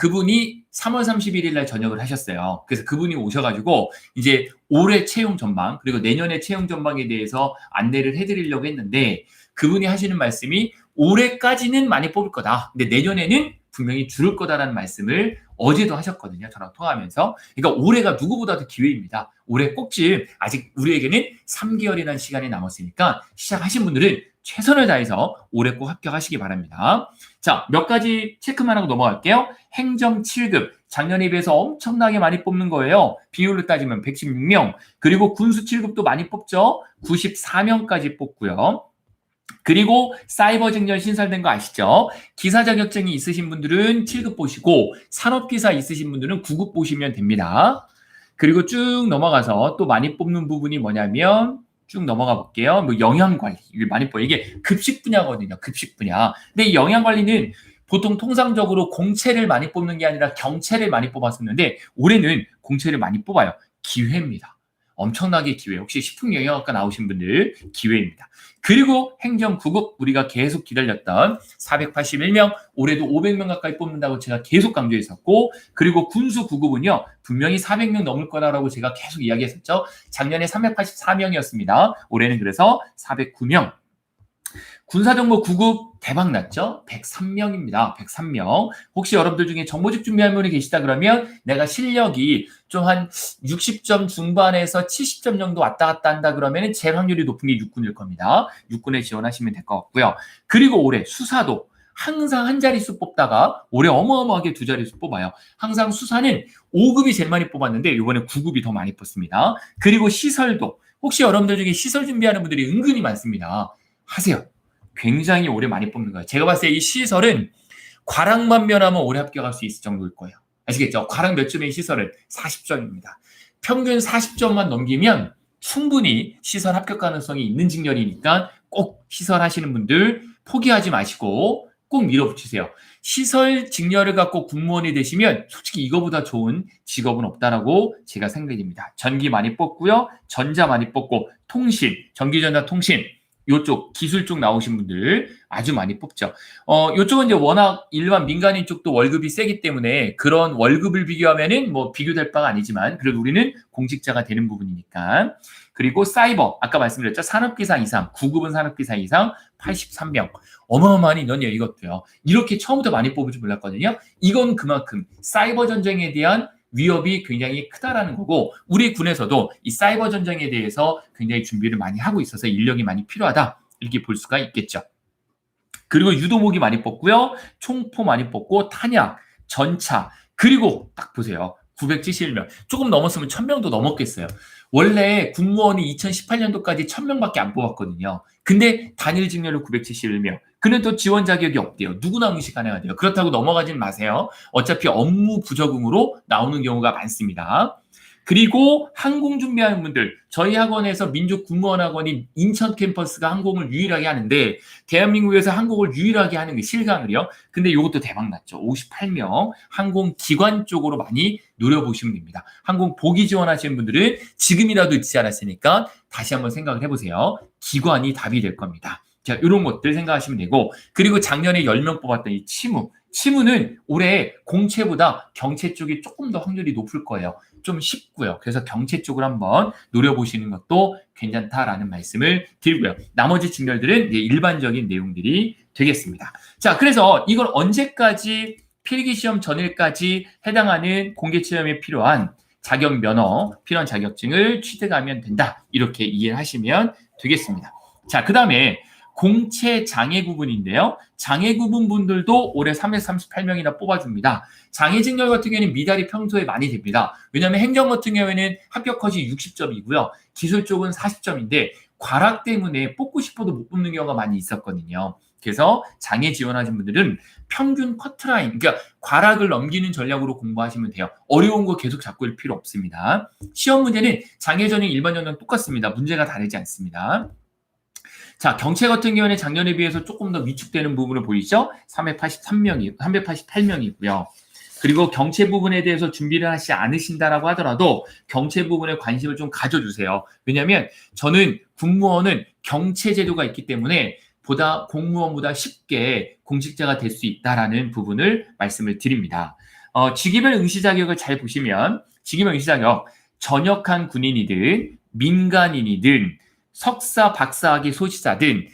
그분이 3월 31일 날 전역을 하셨어요. 그래서 그분이 오셔가지고 이제 올해 채용 전망 그리고 내년의 채용 전망에 대해서 안내를 해드리려고 했는데 그분이 하시는 말씀이 올해까지는 많이 뽑을 거다. 근데 내년에는 분명히 줄을 거다라는 말씀을 어제도 하셨거든요. 저랑 통화하면서. 그러니까 올해가 누구보다도 기회입니다. 올해 꼭지 아직 우리에게는 3개월이라는 시간이 남았으니까 시작하신 분들은 최선을 다해서 올해 꼭 합격하시기 바랍니다. 자, 몇 가지 체크만 하고 넘어갈게요. 행정 7급. 작년에 비해서 엄청나게 많이 뽑는 거예요. 비율로 따지면 116명. 그리고 군수 7급도 많이 뽑죠. 94명까지 뽑고요. 그리고 사이버 직렬 신설된 거 아시죠? 기사 자격증이 있으신 분들은 7급 보시고 산업기사 있으신 분들은 9급 보시면 됩니다. 그리고 쭉 넘어가서 또 많이 뽑는 부분이 뭐냐면 쭉 넘어가 볼게요. 뭐 영양관리 이게 많이 뽑아요. 이게 급식 분야거든요. 급식 분야. 근데 이 영양관리는 보통 통상적으로 공채를 많이 뽑는 게 아니라 경채를 많이 뽑았었는데 올해는 공채를 많이 뽑아요. 기회입니다. 엄청나게 기회. 혹시 식품영양학과 나오신 분들 기회입니다. 그리고 행정 9급 우리가 계속 기다렸던 481명 올해도 500명 가까이 뽑는다고 제가 계속 강조했었고 그리고 군수 9급은요 분명히 400명 넘을 거다라고 제가 계속 이야기했었죠. 작년에 384명이었습니다. 올해는 그래서 409명. 군사정보 9급 대박 났죠? 103명입니다. 103명. 혹시 여러분들 중에 정보직 준비한 분이 계시다 그러면 내가 실력이 좀 한 60점 중반에서 70점 정도 왔다 갔다 한다 그러면 제일 확률이 높은 게 육군일 겁니다. 육군에 지원하시면 될 것 같고요. 그리고 올해 수사도 항상 한 자릿수 뽑다가 올해 어마어마하게 두 자릿수 뽑아요. 항상 수사는 5급이 제일 많이 뽑았는데 이번에 9급이 더 많이 뽑습니다. 그리고 시설도 혹시 여러분들 중에 시설 준비하는 분들이 은근히 많습니다. 하세요. 굉장히 오래 많이 뽑는 거예요. 제가 봤을 때 이 시설은 과락만 면하면 오래 합격할 수 있을 정도일 거예요. 아시겠죠? 과락 몇 점의 시설은 40점입니다. 평균 40점만 넘기면 충분히 시설 합격 가능성이 있는 직렬이니까 꼭 시설 하시는 분들 포기하지 마시고 꼭 밀어붙이세요. 시설 직렬을 갖고 공무원이 되시면 솔직히 이거보다 좋은 직업은 없다라고 제가 생각이 됩니다. 전기 많이 뽑고요. 전자 많이 뽑고 통신, 전기전자 통신 요쪽 기술 쪽 나오신 분들 아주 많이 뽑죠. 요쪽은 이제 워낙 일반 민간인 쪽도 월급이 세기 때문에 그런 월급을 비교하면은 뭐 비교될 바가 아니지만 그래도 우리는 공직자가 되는 부분이니까. 그리고 사이버 아까 말씀드렸죠. 산업기사 이상 9급은 산업기사 이상 83명 어마어마한 인원이에요. 이것도요. 이렇게 처음부터 많이 뽑을 줄 몰랐거든요. 이건 그만큼 사이버 전쟁에 대한 위협이 굉장히 크다라는 거고 우리 군에서도 이 사이버 전쟁에 대해서 굉장히 준비를 많이 하고 있어서 인력이 많이 필요하다 이렇게 볼 수가 있겠죠. 그리고 유도목이 많이 뽑고요. 총포 많이 뽑고 탄약, 전차 그리고 딱 보세요. 971명 조금 넘었으면 1000명도 넘었겠어요. 원래 군무원이 2018년도까지 1000명밖에 안 뽑았거든요. 근데 단일 직렬로 971명. 그는 또 지원 자격이 없대요. 누구나 응시 가능하대요. 그렇다고 넘어가진 마세요. 어차피 업무 부적응으로 나오는 경우가 많습니다. 그리고 항공 준비하는 분들, 저희 학원에서 민족군무원학원이 인천 캠퍼스가 항공을 유일하게 하는데 대한민국에서 항공을 유일하게 하는 게 실강을요. 근데 이것도 대박 났죠. 58명 항공기관 쪽으로 많이 노려보시면 됩니다. 항공 보기 지원하시는 분들은 지금이라도 있지 않았으니까 다시 한번 생각을 해보세요. 기관이 답이 될 겁니다. 자, 이런 것들 생각하시면 되고 그리고 작년에 10명 뽑았던 이 치무는 올해 공채보다 경채 쪽이 조금 더 확률이 높을 거예요. 좀 쉽고요. 그래서 경채 쪽을 한번 노려보시는 것도 괜찮다라는 말씀을 드리고요. 나머지 직렬들은 일반적인 내용들이 되겠습니다. 자, 그래서 이걸 언제까지 필기시험 전일까지 해당하는 공개시험에 필요한 자격 면허, 필요한 자격증을 취득하면 된다. 이렇게 이해하시면 되겠습니다. 자, 그 다음에 공채 장애 구분인데요. 장애 구분 분들도 올해 338명이나 뽑아줍니다. 장애 직렬 같은 경우에는 미달이 평소에 많이 됩니다. 왜냐하면 행정 같은 경우에는 합격 컷이 60점이고요. 기술 쪽은 40점인데 과락 때문에 뽑고 싶어도 못 뽑는 경우가 많이 있었거든요. 그래서 장애 지원하신 분들은 평균 커트라인, 그러니까 과락을 넘기는 전략으로 공부하시면 돼요. 어려운 거 계속 잡고 일 필요 없습니다. 시험 문제는 장애 전형 일반 전형 똑같습니다. 문제가 다르지 않습니다. 자, 경채 같은 경우에는 작년에 비해서 조금 더 위축되는 부분을 보이죠? 388명이고요. 그리고 경채 부분에 대해서 준비를 하지 않으신다라고 하더라도 경채 부분에 관심을 좀 가져주세요. 왜냐하면 저는 군무원은 경채 제도가 있기 때문에 공무원보다 쉽게 공직자가 될 수 있다라는 부분을 말씀을 드립니다. 직위별 응시 자격을 잘 보시면 직위별 응시 자격 전역한 군인이든 민간인이든 석사, 박사학위 소지자든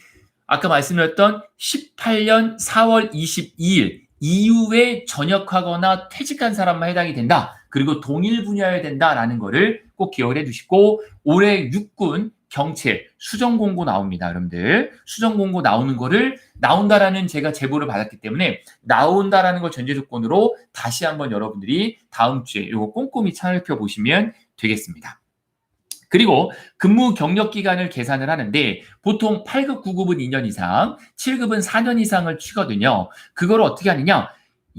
아까 말씀드렸던 18년 4월 22일 이후에 전역하거나 퇴직한 사람만 해당이 된다. 그리고 동일 분야여야 된다라는 거를 꼭 기억을 해두시고 올해 육군 경채 수정 공고 나옵니다. 여러분들 수정 공고 나오는 거를 나온다라는 제가 제보를 받았기 때문에 나온다라는 걸 전제 조건으로 다시 한번 여러분들이 다음 주에 이거 꼼꼼히 살펴보시면 되겠습니다. 그리고 근무 경력 기간을 계산을 하는데 보통 8급, 9급은 2년 이상, 7급은 4년 이상을 치거든요. 그걸 어떻게 하느냐?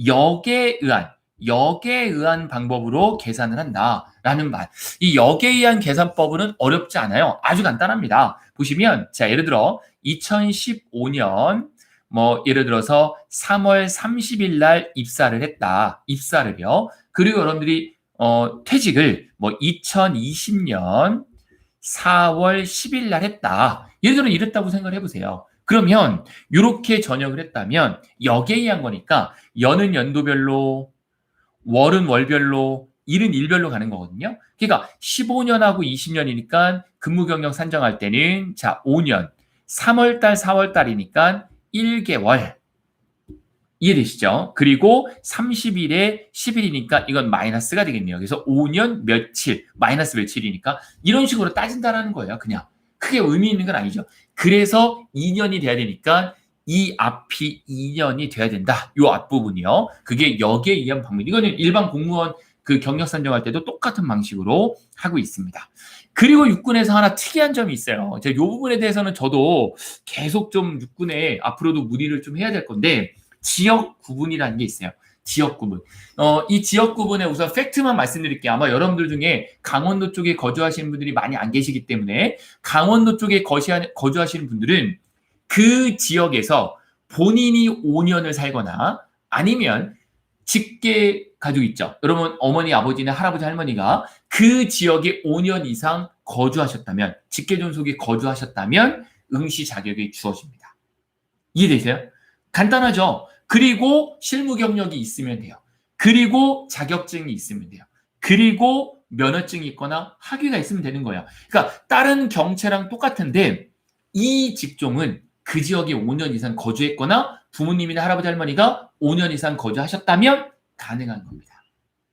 역에 의한 방법으로 계산을 한다라는 말. 이 역에 의한 계산법은 어렵지 않아요. 아주 간단합니다. 보시면 자, 예를 들어 2015년 예를 들어서 3월 30일 날 입사를 했다. 입사를요. 그리고 여러분들이 퇴직을 2020년 4월 10일 날 했다. 예를 들어 이랬다고 생각을 해보세요. 그러면 이렇게 전역을 했다면 역에 의한 거니까 연은 연도별로, 월은 월별로, 일은 일별로 가는 거거든요. 그러니까 15년하고 20년이니까 근무 경력 산정할 때는 자 5년, 3월 달, 4월 달이니까 1개월. 이해되시죠? 그리고 30일에 10일이니까 이건 마이너스가 되겠네요. 그래서 5년 며칠, 마이너스 며칠이니까 이런 식으로 따진다라는 거예요. 그냥 크게 의미 있는 건 아니죠. 그래서 2년이 돼야 되니까 이 앞이 2년이 돼야 된다. 이 앞부분이요. 그게 역에 의한 방법. 이거는 일반 공무원 그 경력 산정할 때도 똑같은 방식으로 하고 있습니다. 그리고 육군에서 하나 특이한 점이 있어요. 이 부분에 대해서는 저도 계속 좀 육군에 앞으로도 문의를 좀 해야 될 건데 지역 구분이라는 게 있어요. 지역 구분. 이 지역 구분에 우선 팩트만 말씀드릴게요. 아마 여러분들 중에 강원도 쪽에 거주하시는 분들이 많이 안 계시기 때문에 강원도 쪽에 거주하시는 분들은 그 지역에서 본인이 5년을 살거나 아니면 직계 가족 있죠. 여러분 어머니, 아버지나 할아버지, 할머니가 그 지역에 5년 이상 거주하셨다면, 직계 존속에 거주하셨다면 응시 자격이 주어집니다. 이해되세요? 간단하죠? 그리고 실무 경력이 있으면 돼요. 그리고 자격증이 있으면 돼요. 그리고 면허증이 있거나 학위가 있으면 되는 거예요. 그러니까 다른 경체랑 똑같은데 이 직종은 그 지역에 5년 이상 거주했거나 부모님이나 할아버지, 할머니가 5년 이상 거주하셨다면 가능한 겁니다.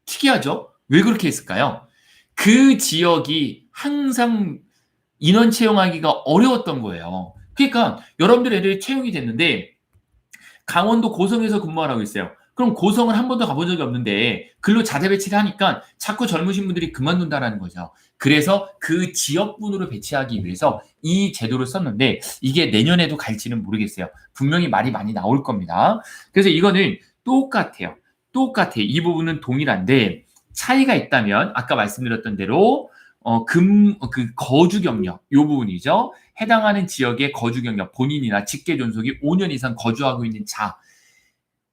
특이하죠? 왜 그렇게 했을까요? 그 지역이 항상 인원 채용하기가 어려웠던 거예요. 그러니까 여러분들 애들이 채용이 됐는데 강원도 고성에서 근무하라고 했어요. 그럼 고성을 한 번도 가본 적이 없는데 근로 자대 배치를 하니까 자꾸 젊으신 분들이 그만둔다라는 거죠. 그래서 그 지역분으로 배치하기 위해서 이 제도를 썼는데 이게 내년에도 갈지는 모르겠어요. 분명히 말이 많이 나올 겁니다. 그래서 이거는 똑같아요. 똑같아요. 이 부분은 동일한데 차이가 있다면 아까 말씀드렸던 대로 거주 경력 이 부분이죠. 해당하는 지역의 거주 경력, 본인이나 직계 존속이 5년 이상 거주하고 있는 자.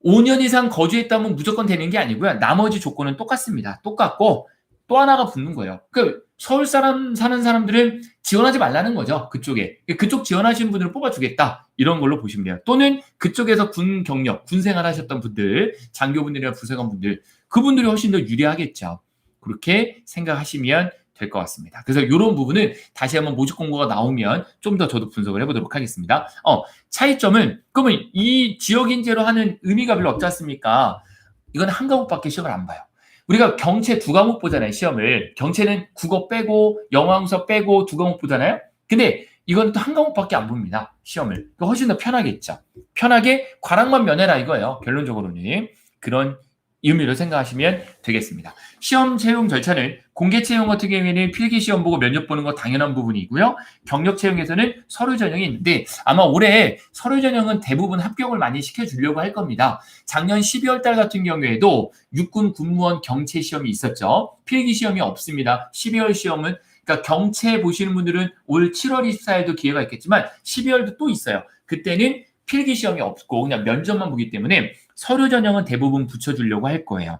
5년 이상 거주했다면 무조건 되는 게 아니고요. 나머지 조건은 똑같습니다. 똑같고 또 하나가 붙는 거예요. 그 서울 사는 사람들은 지원하지 말라는 거죠. 그쪽에. 그쪽 지원하시는 분들을 뽑아주겠다. 이런 걸로 보시면 돼요. 또는 그쪽에서 군 경력, 군 생활하셨던 분들, 장교분들이나 부사관분들, 그분들이 훨씬 더 유리하겠죠. 그렇게 생각하시면 될 것 같습니다. 그래서 이런 부분은 다시 한번 모집 공고가 나오면 좀 더 저도 분석을 해보도록 하겠습니다. 차이점은 그러면 이 지역 인재로 하는 의미가 별로 없지 않습니까? 이건 한 과목밖에 시험을 안 봐요. 우리가 경체 2과목 보잖아요. 시험을. 경체는 국어 빼고 영어항서 빼고 2과목 보잖아요. 근데 이건 또 한 과목밖에 안 봅니다. 시험을. 훨씬 더 편하겠죠. 편하게 과락만 면해라 이거예요. 결론적으로는. 그런 의미로 생각하시면 되겠습니다. 시험 채용 절차는 공개 채용 같은 경우에는 필기 시험 보고 면접 보는 거 당연한 부분이고요. 경력 채용에서는 서류 전형이 있는데 아마 올해 서류 전형은 대부분 합격을 많이 시켜주려고 할 겁니다. 작년 12월 달 같은 경우에도 육군 군무원 경체 시험이 있었죠. 필기 시험이 없습니다. 12월 시험은 그러니까 경체 보시는 분들은 올 7월 24일도 기회가 있겠지만 12월도 또 있어요. 그때는 필기 시험이 없고 그냥 면접만 보기 때문에 서류 전형은 대부분 붙여주려고 할 거예요.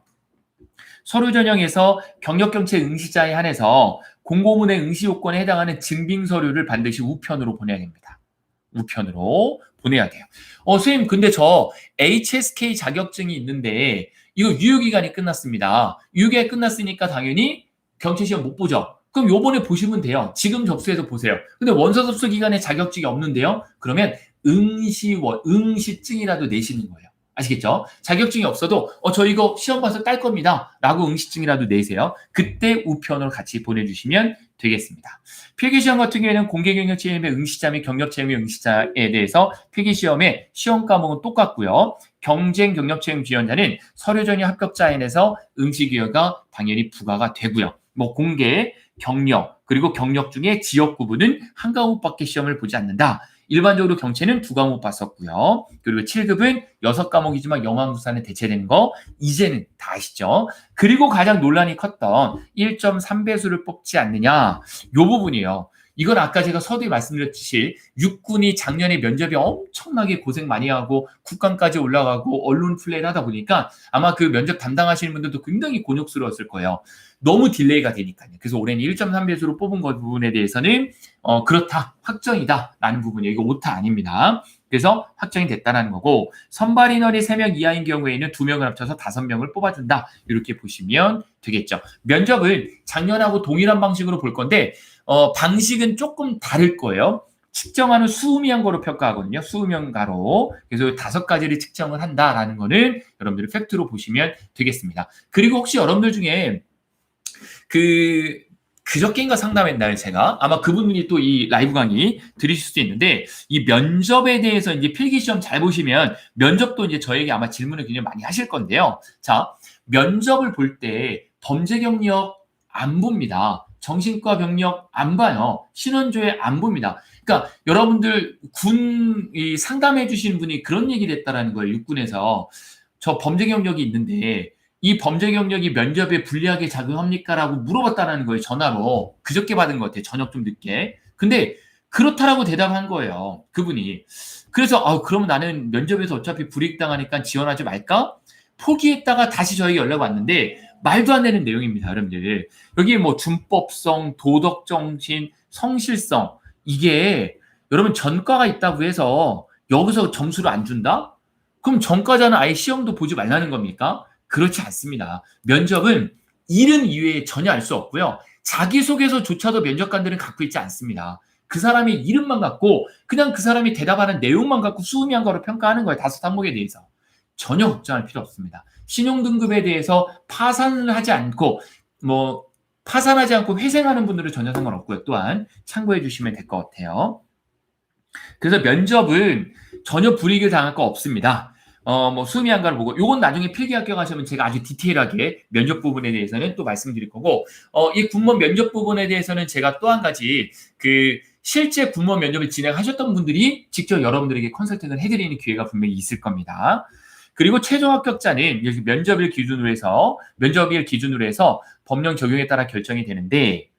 서류 전형에서 경력 경체 응시자에 한해서 공고문의 응시 요건에 해당하는 증빙 서류를 반드시 우편으로 보내야 됩니다. 우편으로 보내야 돼요. 선생님 근데 저 HSK 자격증이 있는데 이거 유효기간이 끝났습니다. 유효기간이 끝났으니까 당연히 경체 시험 못 보죠. 그럼 요번에 보시면 돼요. 지금 접수해서 보세요. 근데 원서 접수 기간에 자격증이 없는데요. 그러면 응시증이라도 내시는 거예요. 아시겠죠? 자격증이 없어도 저 이거 시험 봐서 딸 겁니다. 라고 응시증이라도 내세요. 그때 우편으로 같이 보내주시면 되겠습니다. 필기시험 같은 경우에는 공개경력체험의 응시자 및 경력체험의 응시자에 대해서 필기시험의 시험 과목은 똑같고요. 경쟁 경력체험 지원자는 서류 전형 합격자에 한해서 응시기회가 당연히 부과가 되고요. 공개, 경력, 그리고 경력 중에 지역 구분은 한 과목밖에 시험을 보지 않는다. 일반적으로 경체는 2과목 봤었고요. 그리고 7급은 6과목이지만 영어항수사는 대체되는 거 이제는 다 아시죠? 그리고 가장 논란이 컸던 1.3배수를 뽑지 않느냐 이 부분이에요. 이건 아까 제가 서두에 말씀드렸듯이 육군이 작년에 면접이 엄청나게 고생 많이 하고 국감까지 올라가고 언론 플레이를 하다 보니까 아마 그 면접 담당하시는 분들도 굉장히 곤욕스러웠을 거예요. 너무 딜레이가 되니까요. 그래서 올해는 1.3배수로 뽑은 것 부분에 대해서는 그렇다, 확정이다 라는 부분이에요. 이거 오타 아닙니다. 그래서 확정이 됐다는 거고 선발 인원이 3명 이하인 경우에는 2명을 합쳐서 5명을 뽑아준다. 이렇게 보시면 되겠죠. 면접은 작년하고 동일한 방식으로 볼 건데 방식은 조금 다를 거예요. 측정하는 수음형가로 평가하거든요. 수음형가로. 그래서 5가지를 측정을 한다라는 거는 여러분들이 팩트로 보시면 되겠습니다. 그리고 혹시 여러분들 중에 그저께인가 상담했나요, 제가? 아마 그분이 또 이 라이브 강의 들으실 수도 있는데, 이 면접에 대해서 이제 필기시험 잘 보시면, 면접도 이제 저에게 아마 질문을 굉장히 많이 하실 건데요. 자, 면접을 볼 때 범죄 경력 안 봅니다. 정신과 병력 안 봐요. 신원조회 안 봅니다. 그러니까 여러분들 이 상담해 주시는 분이 그런 얘기를 했다라는 거예요. 육군에서. 저 범죄 경력이 있는데, 이 범죄 경력이 면접에 불리하게 작용합니까? 라고 물어봤다는 거예요. 전화로. 그저께 받은 것 같아요. 저녁 좀 늦게. 근데 그렇다라고 대답한 거예요. 그분이. 그래서 그러면 나는 면접에서 어차피 불이익당하니까 지원하지 말까? 포기했다가 다시 저에게 연락 왔는데 말도 안 되는 내용입니다, 여러분들. 여기 뭐 준법성, 도덕정신, 성실성 이게 여러분 전과가 있다고 해서 여기서 점수를 안 준다? 그럼 전과자는 아예 시험도 보지 말라는 겁니까? 그렇지 않습니다. 면접은 이름 이외에 전혀 알 수 없고요. 자기소개서조차도 면접관들은 갖고 있지 않습니다. 그 사람의 이름만 갖고 그냥 그 사람이 대답하는 내용만 갖고 수음이한 거로 평가하는 거예요. 5항목에 대해서. 전혀 걱정할 필요 없습니다. 신용등급에 대해서 파산하지 않고 회생하는 분들은 전혀 상관없고요. 또한 참고해 주시면 될 것 같아요. 그래서 면접은 전혀 불이익을 당할 거 없습니다. 수음이한 거를 보고 요건 나중에 필기 합격하시면 제가 아주 디테일하게 면접 부분에 대해서는 또 말씀드릴 거고 이 군무원 면접 부분에 대해서는 제가 또 한 가지 실제 군무원 면접을 진행하셨던 분들이 직접 여러분들에게 컨설팅을 해드리는 기회가 분명히 있을 겁니다. 그리고 최종 합격자는 면접일 기준으로 해서 법령 적용에 따라 결정이 되는데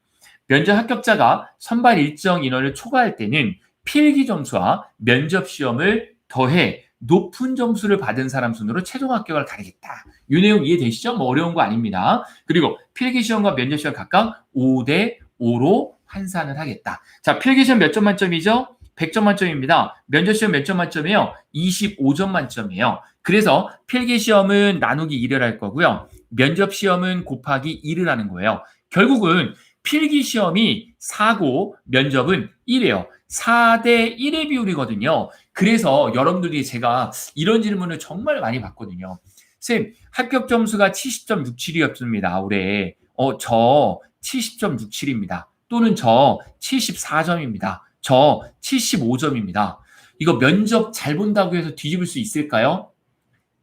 면접 합격자가 선발 일정 인원을 초과할 때는 필기 점수와 면접 시험을 더해 높은 점수를 받은 사람 순으로 최종 합격을 가리겠다. 이 내용 이해되시죠? 어려운 거 아닙니다. 그리고 필기 시험과 면접 시험 각각 5대 5로 환산을 하겠다. 자, 필기 시험 몇 점 만점이죠? 100점 만점입니다. 면접 시험 몇 점 만점이에요? 25점 만점이에요. 그래서 필기 시험은 나누기 1을 할 거고요. 면접 시험은 곱하기 1을 하는 거예요. 결국은 필기 시험이 4고 면접은 1이에요. 4대 1의 비율이거든요. 그래서 여러분들이 제가 이런 질문을 정말 많이 받거든요. 쌤, 합격 점수가 70.67이었습니다. 올해. 저 70.67입니다. 또는 저 74점입니다. 저 75점입니다. 이거 면접 잘 본다고 해서 뒤집을 수 있을까요?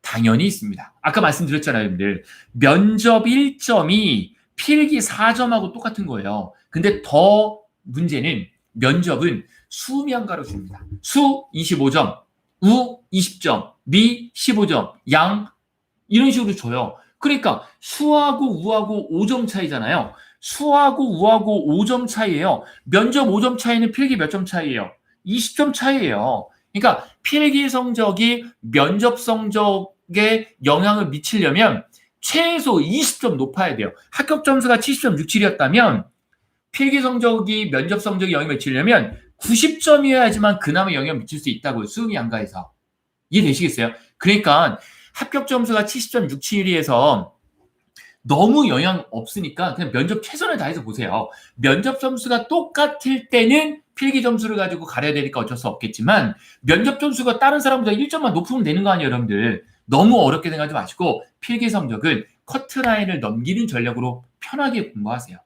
당연히 있습니다. 아까 말씀드렸잖아요, 여러분들. 면접 1점이 필기 4점하고 똑같은 거예요. 근데 더 문제는 면접은 수미양가로 줍니다. 수 25점, 우 20점, 미 15점, 양 이런 식으로 줘요. 그러니까 수하고 우하고 5점 차이잖아요. 수하고 우하고 5점 차이예요. 면접 5점 차이는 필기 몇 점 차이예요? 20점 차이예요. 그러니까 필기 성적이 면접 성적에 영향을 미치려면 최소 20점 높아야 돼요. 합격 점수가 70.67이었다면 필기 성적이 면접 성적에 영향을 미치려면 90점이어야지만 그나마 영향을 미칠 수 있다고요. 수음이 양가에서. 이해되시겠어요? 그러니까 합격 점수가 70.67이에서 너무 영향 없으니까 그냥 면접 최선을 다해서 보세요. 면접 점수가 똑같을 때는 필기 점수를 가지고 가려야 되니까 어쩔 수 없겠지만 면접 점수가 다른 사람보다 1점만 높으면 되는 거 아니에요, 여러분들. 너무 어렵게 생각하지 마시고 필기 성적은 커트라인을 넘기는 전략으로 편하게 공부하세요.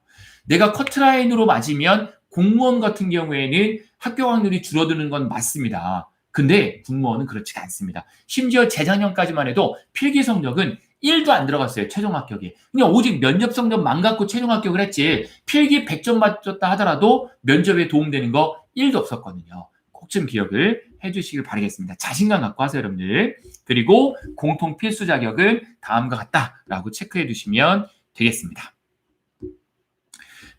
내가 커트라인으로 맞으면 공무원 같은 경우에는 합격 확률이 줄어드는 건 맞습니다. 근데 군무원은 그렇지가 않습니다. 심지어 재작년까지만 해도 필기 성적은 1도 안 들어갔어요. 최종 합격에. 그냥 오직 면접 성적만 갖고 최종 합격을 했지 필기 100점 맞췄다 하더라도 면접에 도움되는 거 1도 없었거든요. 꼭 좀 기억을 해주시길 바라겠습니다. 자신감 갖고 하세요, 여러분들. 그리고 공통 필수 자격은 다음과 같다라고 체크해 두시면 되겠습니다.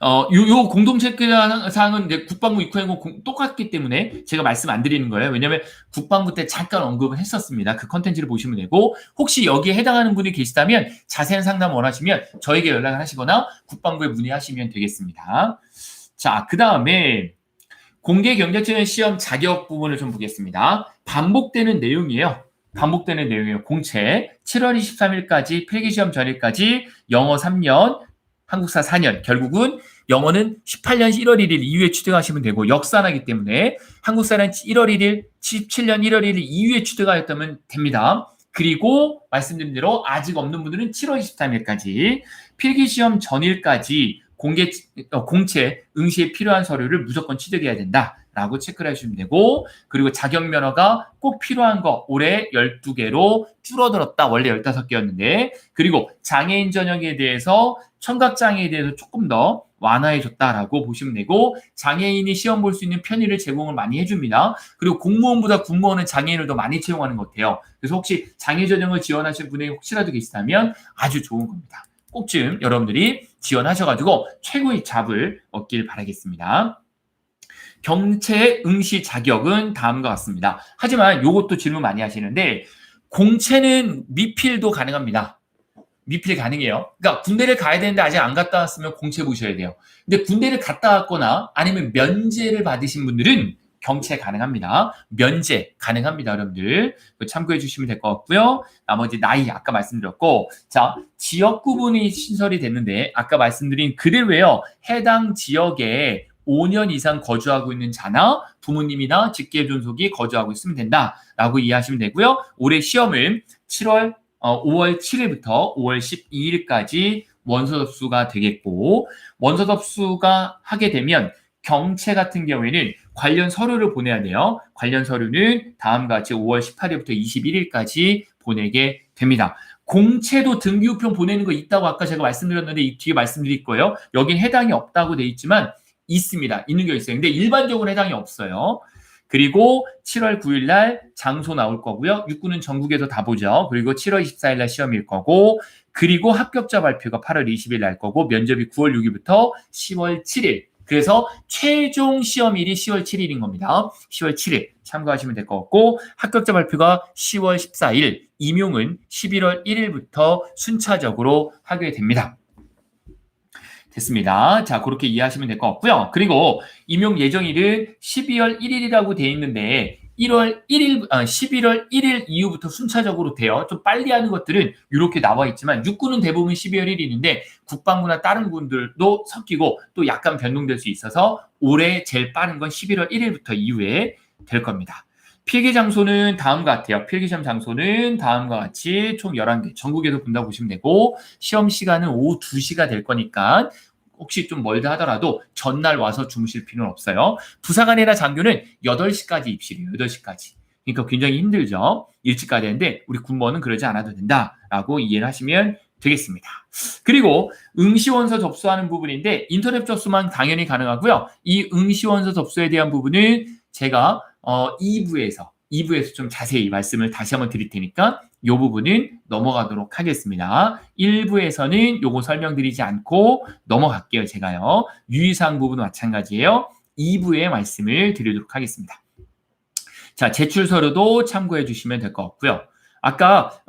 요 공동 체크사항은 이제 국방부 입후행고 똑같기 때문에 제가 말씀 안 드리는 거예요. 왜냐면 국방부 때 잠깐 언급을 했었습니다. 그 컨텐츠를 보시면 되고 혹시 여기에 해당하는 분이 계시다면 자세한 상담 원하시면 저에게 연락을 하시거나 국방부에 문의하시면 되겠습니다. 자, 그 다음에 공개 경제지원 시험 자격 부분을 좀 보겠습니다. 반복되는 내용이에요. 공채 7월 23일까지 필기시험 전일까지 영어 3년 한국사 4년. 결국은 영어는 18년 1월 1일 이후에 취득하시면 되고 역사나기 때문에 한국사는 1월 1일, 17년 1월 1일 이후에 취득하였다면 됩니다. 그리고 말씀드린 대로 아직 없는 분들은 7월 23일까지 필기시험 전일까지 공채 응시에 필요한 서류를 무조건 취득해야 된다라고 체크를 해주시면 되고 그리고 자격면허가 꼭 필요한 거 올해 12개로 줄어들었다. 원래 15개였는데 그리고 장애인 전형에 대해서 청각장애에 대해서 조금 더 완화해줬다라고 보시면 되고 장애인이 시험 볼 수 있는 편의를 제공을 많이 해줍니다. 그리고 공무원보다 군무원은 장애인을 더 많이 채용하는 것 같아요. 그래서 혹시 장애 전형을 지원하실 분이 혹시라도 계시다면 아주 좋은 겁니다. 꼭 좀 여러분들이 지원하셔가지고 최고의 잡을 얻길 바라겠습니다. 경채 응시 자격은 다음과 같습니다. 하지만 이것도 질문 많이 하시는데 공채는 미필도 가능합니다. 미필 가능해요. 그러니까 군대를 가야 되는데 아직 안 갔다 왔으면 공채 보셔야 돼요. 근데 군대를 갔다 왔거나 아니면 면제를 받으신 분들은 경채 가능합니다. 면제 가능합니다, 여러분들. 참고해 주시면 될 것 같고요. 나머지 나이 아까 말씀드렸고, 자, 지역 구분이 신설이 됐는데 아까 말씀드린 그대로예요. 해당 지역에 5년 이상 거주하고 있는 자나 부모님이나 직계 존속이 거주하고 있으면 된다라고 이해하시면 되고요. 올해 시험은 5월 7일부터 5월 12일까지 원서 접수가 되겠고, 원서 접수가 하게 되면 경채 같은 경우에는 관련 서류를 보내야 돼요. 관련 서류는 다음과 같이 5월 18일부터 21일까지 보내게 됩니다. 공채도 등기우편 보내는 거 있다고 아까 제가 말씀드렸는데 이 뒤에 말씀드릴 거예요. 여긴 해당이 없다고 돼 있지만 있습니다. 있는 게 있어요. 근데 일반적으로 해당이 없어요. 그리고 7월 9일 날 장소 나올 거고요. 육군은 전국에서 다 보죠. 그리고 7월 24일 날 시험일 거고, 그리고 합격자 발표가 8월 20일 날 거고, 면접이 9월 6일부터 10월 7일. 그래서 최종 시험일이 10월 7일인 겁니다. 10월 7일 참고하시면 될 것 같고, 합격자 발표가 10월 14일, 임용은 11월 1일부터 순차적으로 하게 됩니다. 됐습니다. 자, 그렇게 이해하시면 될 것 같고요. 그리고 임용 예정일은 12월 1일이라고 돼 있는데 11월 1일 이후부터 순차적으로 돼요. 좀 빨리 하는 것들은 이렇게 나와 있지만 육군은 대부분 12월 1일인데 국방부나 다른 군들도 섞이고 또 약간 변동될 수 있어서 올해 제일 빠른 건 11월 1일부터 이후에 될 겁니다. 필기 장소는 다음과 같아요. 필기 시험 장소는 다음과 같이 총 11개 전국에서 본다고 보시면 되고, 시험 시간은 오후 2시가 될 거니까 혹시 좀 멀다 하더라도 전날 와서 주무실 필요는 없어요. 부사관이나 장교는 8시까지 입실이에요. 8시까지. 그러니까 굉장히 힘들죠. 일찍 가야 되는데 우리 군무원은 그러지 않아도 된다라고 이해를 하시면 되겠습니다. 그리고 응시원서 접수하는 부분인데 인터넷 접수만 당연히 가능하고요. 이 응시원서 접수에 대한 부분은 제가 2부에서 좀 자세히 말씀을 다시 한번 드릴 테니까 이 부분은 넘어가도록 하겠습니다. 1부에서는 요거 설명드리지 않고 넘어갈게요. 제가요. 유의사항 부분은 마찬가지예요. 2부에 말씀을 드리도록 하겠습니다. 자, 제출 서류도 참고해 주시면 될 것 같고요. 아까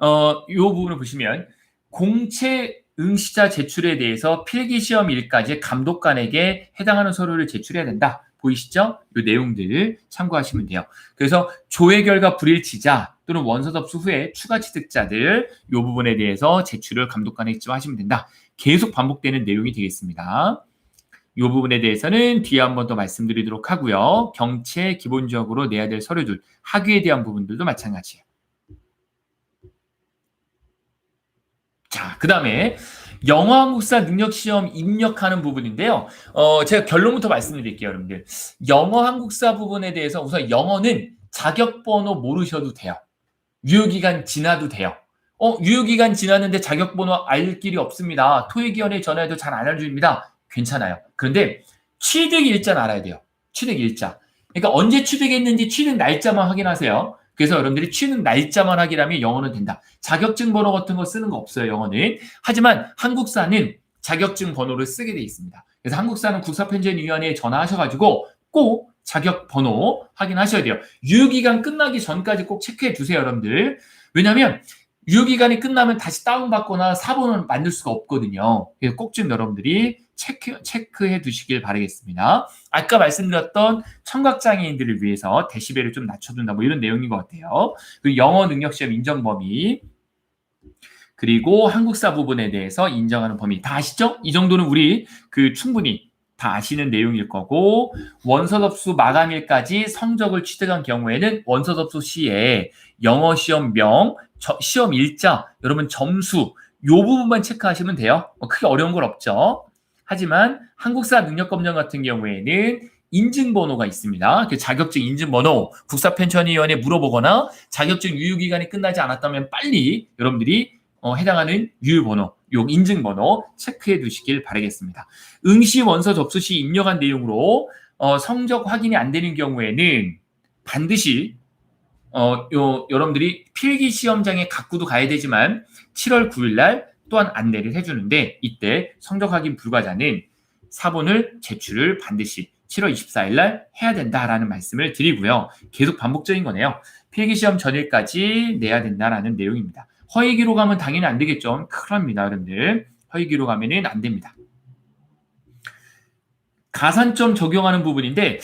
이 부분을 보시면 공채 응시자 제출에 대해서 필기시험일까지 감독관에게 해당하는 서류를 제출해야 된다. 보이시죠? 이 내용들 참고하시면 돼요. 그래서 조회 결과 불일치자 또는 원서 접수 후에 추가 취득자들 이 부분에 대해서 제출을 감독관에 지정하시면 된다. 계속 반복되는 내용이 되겠습니다. 이 부분에 대해서는 뒤에 한 번 더 말씀드리도록 하고요. 경채 기본적으로 내야 될 서류들, 학위에 대한 부분들도 마찬가지예요. 자, 그 다음에 영어 한국사 능력 시험 입력하는 부분인데요. 제가 결론부터 말씀드릴게요, 여러분들. 영어 한국사 부분에 대해서 우선 영어는 자격번호 모르셔도 돼요. 유효기간 지나도 돼요. 유효기간 지났는데 자격번호 알 길이 없습니다. 토익위원회에 전화해도 잘 안 알려줍니다. 괜찮아요. 그런데 취득일자는 알아야 돼요. 취득일자. 그러니까 언제 취득했는지 취득 날짜만 확인하세요. 그래서 여러분들이 취득 날짜만 확인하면 영어는 된다. 자격증 번호 같은 거 쓰는 거 없어요, 영어는. 하지만 한국사는 자격증 번호를 쓰게 돼 있습니다. 그래서 한국사는 국사편집위원회에 전화하셔가지고 꼭 자격 번호 확인하셔야 돼요. 유효기간 끝나기 전까지 꼭 체크해 주세요, 여러분들. 왜냐하면 유효기간이 끝나면 다시 다운받거나 사본을 만들 수가 없거든요. 그래서 꼭 좀 여러분들이 체크해 두시길 바라겠습니다. 아까 말씀드렸던 청각장애인들을 위해서 데시벨을 좀 낮춰준다 뭐 이런 내용인 것 같아요. 그리고 영어 능력시험 인정 범위, 그리고 한국사 부분에 대해서 인정하는 범위 다 아시죠? 이 정도는 우리 충분히 다 아시는 내용일 거고, 원서 접수 마감일까지 성적을 취득한 경우에는 원서 접수 시에 영어 시험명, 시험 일자, 여러분 점수 요 부분만 체크하시면 돼요. 크게 어려운 건 없죠. 하지만 한국사 능력검정 같은 경우에는 인증번호가 있습니다. 그 자격증 인증번호 국사편찬위원회에 물어보거나 자격증 유효기간이 끝나지 않았다면 빨리 여러분들이 해당하는 유효번호, 요 인증번호 체크해 두시길 바라겠습니다. 응시 원서 접수 시 입력한 내용으로 성적 확인이 안 되는 경우에는 반드시 여러분들이 필기시험장에 갖고도 가야 되지만 7월 9일 날 또한 안내를 해주는데, 이때 성적 확인 불가자는 사본을 제출을 반드시 7월 24일 날 해야 된다라는 말씀을 드리고요. 계속 반복적인 거네요. 필기시험 전일까지 내야 된다라는 내용입니다. 허위 기록하면 당연히 안 되겠죠. 큰일 납니다, 여러분들. 허위 기록하면은 안 됩니다. 가산점 적용하는 부분인데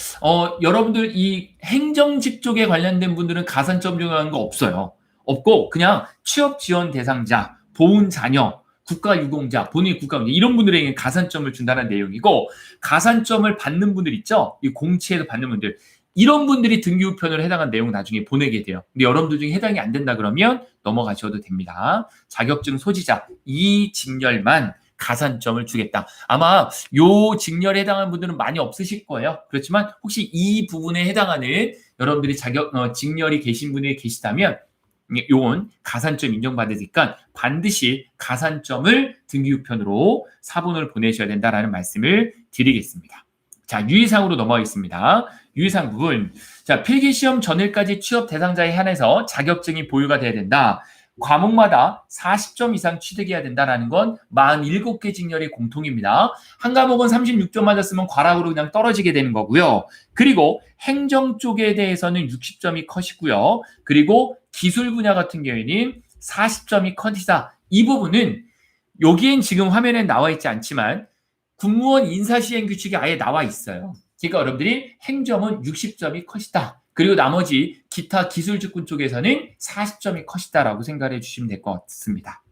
여러분들 이 행정직 쪽에 관련된 분들은 가산점 적용하는 거 없어요. 없고 그냥 취업 지원 대상자, 보훈 자녀, 국가유공자, 본인 국가유공자 이런 분들에게 가산점을 준다는 내용이고 가산점을 받는 분들 있죠? 이 공채에서 받는 분들 이런 분들이 등기우편으로 해당한 내용 나중에 보내게 돼요. 근데 여러분들 중에 해당이 안 된다 그러면 넘어가셔도 됩니다. 자격증 소지자 이 직렬만 가산점을 주겠다. 아마 요 직렬에 해당하는 분들은 많이 없으실 거예요. 그렇지만 혹시 이 부분에 해당하는 여러분들이 직렬이 계신 분이 계시다면 요건 가산점 인정받으니까 반드시 가산점을 등기우편으로 사본을 보내셔야 된다라는 말씀을 드리겠습니다. 자, 유의사항으로 넘어가겠습니다. 유의사항 부분. 자, 필기시험 전일까지 취업 대상자에 한해서 자격증이 보유가 돼야 된다. 과목마다 40점 이상 취득해야 된다는 건 47개 직렬이 공통입니다. 한 과목은 36점 맞았으면 과락으로 그냥 떨어지게 되는 거고요. 그리고 행정 쪽에 대해서는 60점이 컷이고요. 그리고 기술 분야 같은 경우에는 40점이 컷이다. 이 부분은 여기엔 지금 화면에 나와 있지 않지만 국무원 인사시행 규칙이 아예 나와 있어요. 그러니까 여러분들이 행정은 60점이 컷이다. 그리고 나머지 기타 기술직군 쪽에서는 40점이 컷이다라고 생각해 주시면 될 것 같습니다.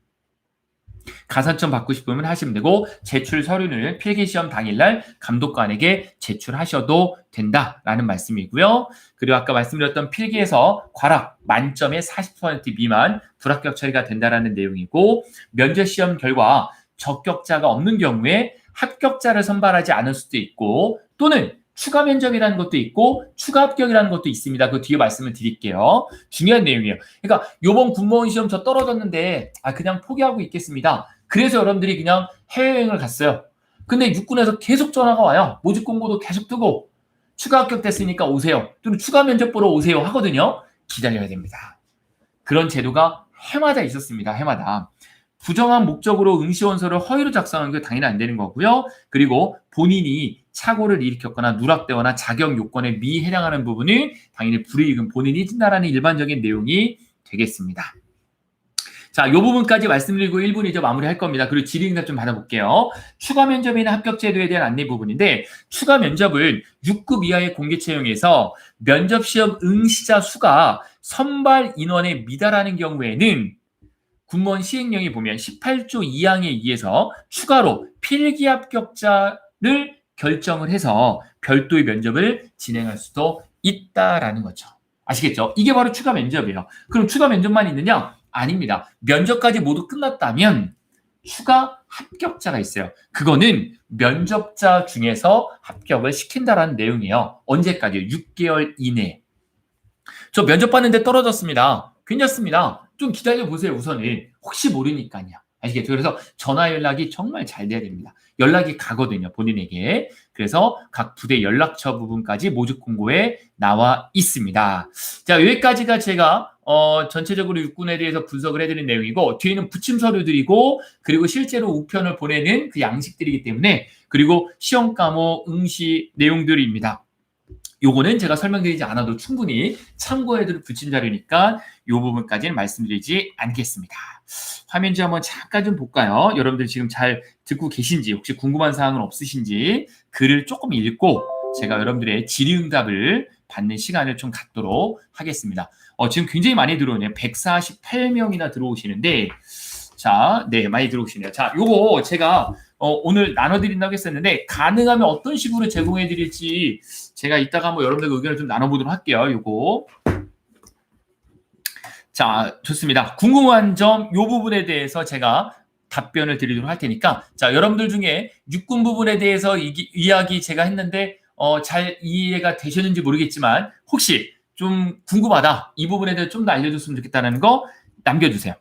가산점 받고 싶으면 하시면 되고 제출 서류는 필기시험 당일날 감독관에게 제출하셔도 된다라는 말씀이고요. 그리고 아까 말씀드렸던 필기에서 과락 만점의 40% 미만 불합격 처리가 된다라는 내용이고 면접시험 결과 적격자가 없는 경우에 합격자를 선발하지 않을 수도 있고 또는 추가 면접이라는 것도 있고 추가 합격이라는 것도 있습니다. 그 뒤에 말씀을 드릴게요. 중요한 내용이에요. 그러니까 요번 군무원 시험 저 떨어졌는데 그냥 포기하고 있겠습니다. 그래서 여러분들이 그냥 해외여행을 갔어요. 근데 육군에서 계속 전화가 와요. 모집 공고도 계속 뜨고 추가 합격됐으니까 오세요. 또는 추가 면접 보러 오세요 하거든요. 기다려야 됩니다. 그런 제도가 해마다 있었습니다. 해마다. 부정한 목적으로 응시원서를 허위로 작성하는 게 당연히 안 되는 거고요. 그리고 본인이 착오를 일으켰거나 누락되거나 자격 요건에 미해당하는 부분은 당연히 불이익은 본인이 진다라는 일반적인 내용이 되겠습니다. 자, 이 부분까지 말씀드리고 1분 이제 마무리할 겁니다. 그리고 질의응답 좀 받아볼게요. 추가 면접이나 합격 제도에 대한 안내 부분인데 추가 면접은 6급 이하의 공개 채용에서 면접 시험 응시자 수가 선발 인원에 미달하는 경우에는 군무원 시행령에 보면 18조 2항에 의해서 추가로 필기 합격자를 결정을 해서 별도의 면접을 진행할 수도 있다라는 거죠. 아시겠죠? 이게 바로 추가 면접이에요. 그럼 추가 면접만 있느냐? 아닙니다. 면접까지 모두 끝났다면 추가 합격자가 있어요. 그거는 면접자 중에서 합격을 시킨다라는 내용이에요. 언제까지요? 6개월 이내. 저 면접 봤는데 떨어졌습니다. 괜찮습니다. 좀 기다려보세요, 우선은. 혹시 모르니까요. 아시겠죠? 그래서 전화 연락이 정말 잘 돼야 됩니다. 연락이 가거든요, 본인에게. 그래서 각 부대 연락처 부분까지 모집 공고에 나와 있습니다. 자, 여기까지가 제가 전체적으로 육군에 대해서 분석을 해드린 내용이고 뒤에는 부침 서류들이고 그리고 실제로 우편을 보내는 그 양식들이기 때문에 그리고 시험 과목 응시 내용들입니다. 요거는 제가 설명드리지 않아도 충분히 참고해둘 부침 자료니까 요 부분까지는 말씀드리지 않겠습니다. 화면지 한번 잠깐 좀 볼까요? 여러분들 지금 잘 듣고 계신지 혹시 궁금한 사항은 없으신지 글을 조금 읽고 제가 여러분들의 질의응답을 받는 시간을 좀 갖도록 하겠습니다. 지금 굉장히 많이 들어오네요. 148명이나 들어오시는데 자, 네, 많이 들어오시네요. 자, 요거 제가 오늘 나눠드린다고 했었는데 가능하면 어떤 식으로 제공해드릴지 제가 이따가 한번 여러분들 의견을 좀 나눠보도록 할게요. 요거. 자, 좋습니다. 궁금한 점 요 부분에 대해서 제가 답변을 드리도록 할 테니까 자, 여러분들 중에 육군 부분에 대해서 이야기 제가 했는데 잘 이해가 되셨는지 모르겠지만 혹시 좀 궁금하다. 이 부분에 대해서 좀 더 알려줬으면 좋겠다는 거 남겨주세요.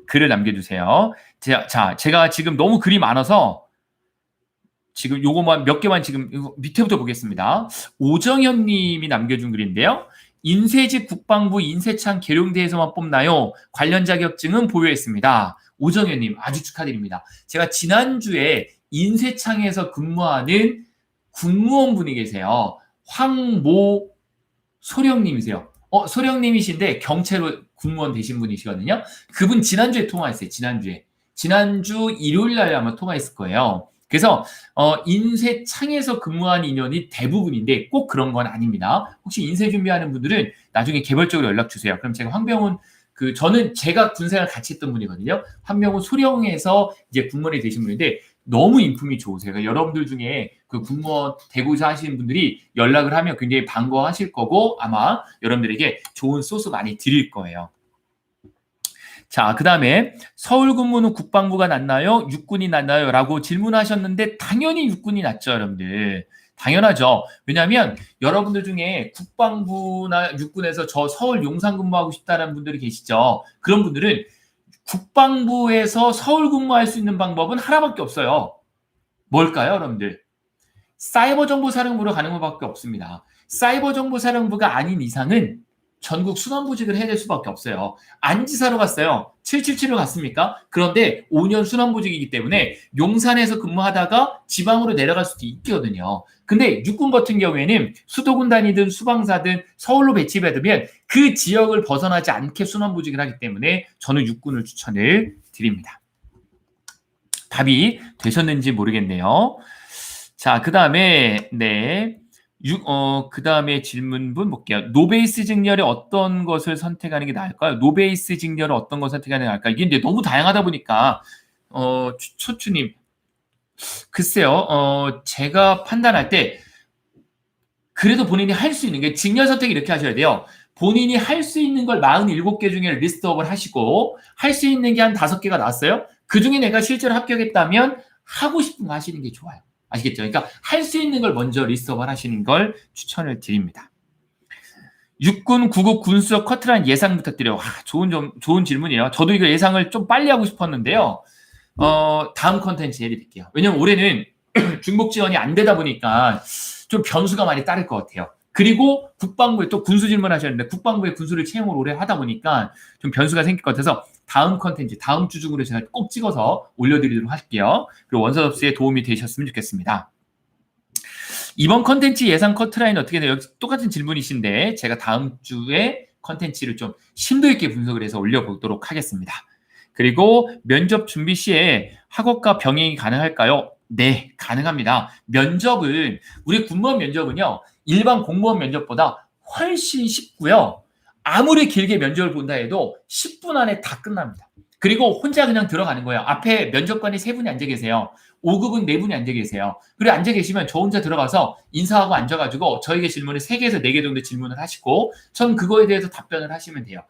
글을 남겨주세요. 자, 제가 지금 너무 글이 많아서 지금 요거만 몇 개만 지금 밑에부터 보겠습니다. 오정현 님이 남겨준 글인데요. 인쇄직 국방부 인쇄창 계룡대에서만 뽑나요? 관련 자격증은 보유했습니다. 오정현 님 아주 축하드립니다. 제가 지난주에 인쇄창에서 근무하는 국무원분이 계세요. 황모 소령님이세요. 소령님이신데 경채로 국무원 되신 분이시거든요. 그분 지난주에 통화했어요. 지난주 일요일 날 아마 통화했을 거예요. 그래서 인쇄창에서 근무한 인원이 대부분인데 꼭 그런 건 아닙니다. 혹시 인쇄 준비하는 분들은 나중에 개별적으로 연락 주세요. 그럼 제가 황병훈 저는 제가 군생활 같이 했던 분이거든요. 황병훈 소령에서 이제 군무원이 되신 분인데 너무 인품이 좋으세요. 그러니까 여러분들 중에 그 군무원 되고자 하시는 분들이 연락을 하면 굉장히 반가워하실 거고 아마 여러분들에게 좋은 소스 많이 드릴 거예요. 자, 그 다음에 서울 근무는 국방부가 낫나요? 육군이 낫나요? 라고 질문하셨는데 당연히 육군이 낫죠, 여러분들. 당연하죠. 왜냐하면 여러분들 중에 국방부나 육군에서 저 서울 용산 근무하고 싶다는 분들이 계시죠. 그런 분들은 국방부에서 서울 근무할 수 있는 방법은 하나밖에 없어요. 뭘까요, 여러분들? 사이버 정보사령부로 가는 것밖에 없습니다. 사이버 정보사령부가 아닌 이상은 전국 순환보직을 해야 될 수밖에 없어요. 안지사로 갔어요. 777로 갔습니까? 그런데 5년 순환보직이기 때문에 용산에서 근무하다가 지방으로 내려갈 수도 있거든요. 근데 육군 같은 경우에는 수도군단이든 수방사든 서울로 배치받으면 그 지역을 벗어나지 않게 순환보직을 하기 때문에 저는 육군을 추천을 드립니다. 답이 되셨는지 모르겠네요. 자, 그 다음에 그 다음에 질문분 볼게요. 노베이스 직렬에 어떤 것을 선택하는 게 나을까요? 노베이스 직렬을 어떤 것을 선택하는 게 나을까요? 이게 이제 너무 다양하다 보니까 초추님 글쎄요. 제가 판단할 때 그래도 본인이 할 수 있는 게 직렬 선택 이렇게 하셔야 돼요. 본인이 할 수 있는 걸 47개 중에 리스트업을 하시고 할 수 있는 게 한 5개가 나왔어요. 그 중에 내가 실제로 합격했다면 하고 싶은 거 하시는 게 좋아요. 아시겠죠? 그러니까 할 수 있는 걸 먼저 리스트업을 하시는 걸 추천을 드립니다. 육군 9급 군수적 커트라인 예상 부탁드려요. 좋은 질문이에요. 저도 이거 예상을 좀 빨리 하고 싶었는데요. 다음 컨텐츠 해드릴게요. 왜냐면 올해는 중복 지원이 안 되다 보니까 좀 변수가 많이 따를 것 같아요. 그리고 국방부에 또 군수 질문하셨는데 국방부에 군수를 채용을 오래 하다 보니까 좀 변수가 생길 것 같아서 다음 컨텐츠, 다음 주 중으로 제가 꼭 찍어서 올려드리도록 할게요. 그리고 원서 접수에 도움이 되셨으면 좋겠습니다. 이번 컨텐츠 예상 커트라인 어떻게 돼요? 똑같은 질문이신데 제가 다음 주에 컨텐츠를 좀 심도 있게 분석을 해서 올려보도록 하겠습니다. 그리고 면접 준비 시에 학업과 병행이 가능할까요? 네, 가능합니다. 면접은 우리 군무원 면접은요. 일반 공무원 면접보다 훨씬 쉽고요. 아무리 길게 면접을 본다 해도 10분 안에 다 끝납니다. 그리고 혼자 그냥 들어가는 거예요. 앞에 면접관이 3분이 앉아 계세요. 5급은 4분이 앉아 계세요. 그리고 앉아 계시면 저 혼자 들어가서 인사하고 앉아가지고 저에게 질문을 3개에서 4개 정도 질문을 하시고 전 그거에 대해서 답변을 하시면 돼요.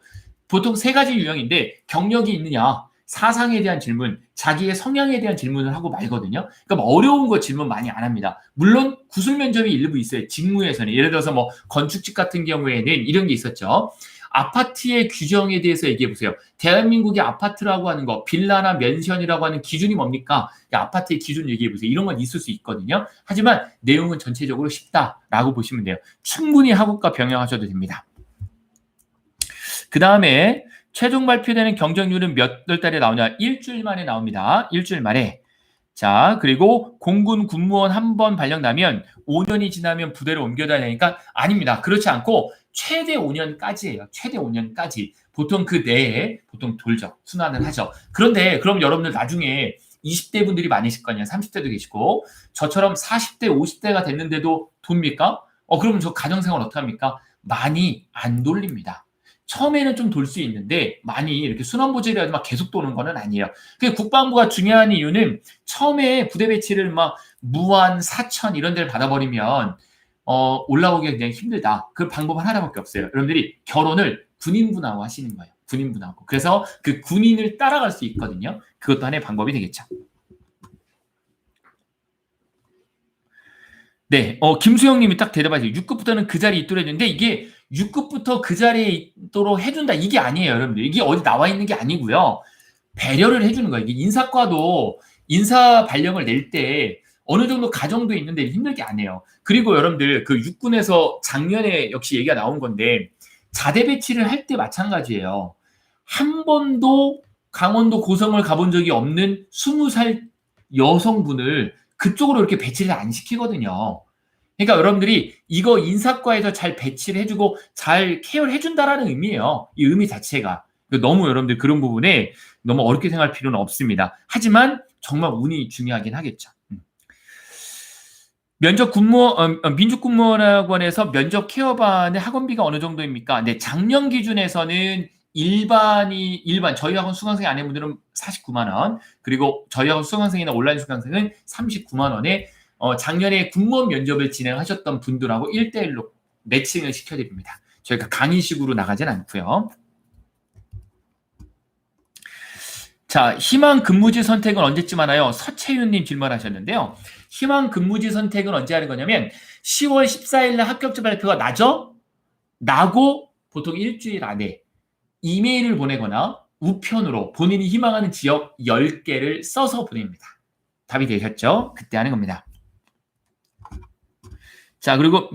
보통 3가지 유형인데 경력이 있느냐, 사상에 대한 질문, 자기의 성향에 대한 질문을 하고 말거든요. 그러니까 어려운 거 질문 많이 안 합니다. 물론 구술 면접이 일부 있어요. 직무에서는. 예를 들어서 뭐 건축직 같은 경우에는 이런 게 있었죠. 아파트의 규정에 대해서 얘기해 보세요. 대한민국의 아파트라고 하는 거, 빌라나 맨션이라고 하는 기준이 뭡니까? 아파트의 기준 얘기해 보세요. 이런 건 있을 수 있거든요. 하지만 내용은 전체적으로 쉽다라고 보시면 돼요. 충분히 학업과 병행하셔도 됩니다. 그 다음에 최종 발표되는 경쟁률은 몇 월 달에 나오냐? 일주일 만에 나옵니다. 일주일 만에. 자, 그리고 공군 군무원 한 번 발령나면 5년이 지나면 부대로 옮겨야 되니까 아닙니다. 그렇지 않고 최대 5년까지예요. 최대 5년까지. 보통 그 내에 보통 돌죠. 순환을 하죠. 그런데 그럼 여러분들 나중에 20대 분들이 많으실 거 아니에요. 30대도 계시고 저처럼 40대, 50대가 됐는데도 돕니까? 그러면 저 가정생활 어떻게 합니까? 많이 안 돌립니다. 처음에는 좀 돌 수 있는데 많이 이렇게 순환보직이라도 막 계속 도는 거는 아니에요. 그 국방부가 중요한 이유는 처음에 부대 배치를 막 무안, 사천 이런 데를 받아버리면 올라오기가 굉장히 힘들다. 그 방법 하나밖에 없어요. 여러분들이 결혼을 군인분하고 하시는 거예요. 군인분하고. 그래서 그 군인을 따라갈 수 있거든요. 그것도 하나의 방법이 되겠죠. 네, 김수영 님이 딱 대답하세요. 6급부터는 그 자리에 있도록 했는데 이게 6급부터 그 자리에 있도록 해준다. 이게 아니에요, 여러분들. 이게 어디 나와 있는 게 아니고요. 배려를 해주는 거예요. 이게 인사과도 인사 발령을 낼 때 어느 정도 가정도 있는데 힘들게 안 해요. 그리고 여러분들 그 육군에서 작년에 역시 얘기가 나온 건데 자대 배치를 할 때 마찬가지예요. 한 번도 강원도 고성을 가본 적이 없는 20살 여성분을 그쪽으로 이렇게 배치를 안 시키거든요. 그러니까 여러분들이 이거 인사과에서 잘 배치를 해주고 잘 케어를 해준다라는 의미예요. 이 의미 자체가. 너무 여러분들 그런 부분에 너무 어렵게 생각할 필요는 없습니다. 하지만 정말 운이 중요하긴 하겠죠. 민족군무원학원에서 면접 케어반의 학원비가 어느 정도입니까? 네, 작년 기준에서는 저희 학원 수강생 아내분들은 49만 원, 그리고 저희 학원 수강생이나 온라인 수강생은 39만 원에 작년에 군무원 면접을 진행하셨던 분들하고 1대1로 매칭을 시켜드립니다. 저희가 강의식으로 나가진 않고요. 자, 희망 근무지 선택은 언제쯤 하나요? 서채윤님 질문하셨는데요. 희망 근무지 선택은 언제 하는 거냐면 10월 14일 날 합격자 발표가 나고 보통 일주일 안에 이메일을 보내거나 우편으로 본인이 희망하는 지역 10개를 써서 보냅니다. 답이 되셨죠? 그때 하는 겁니다. 자, 그리고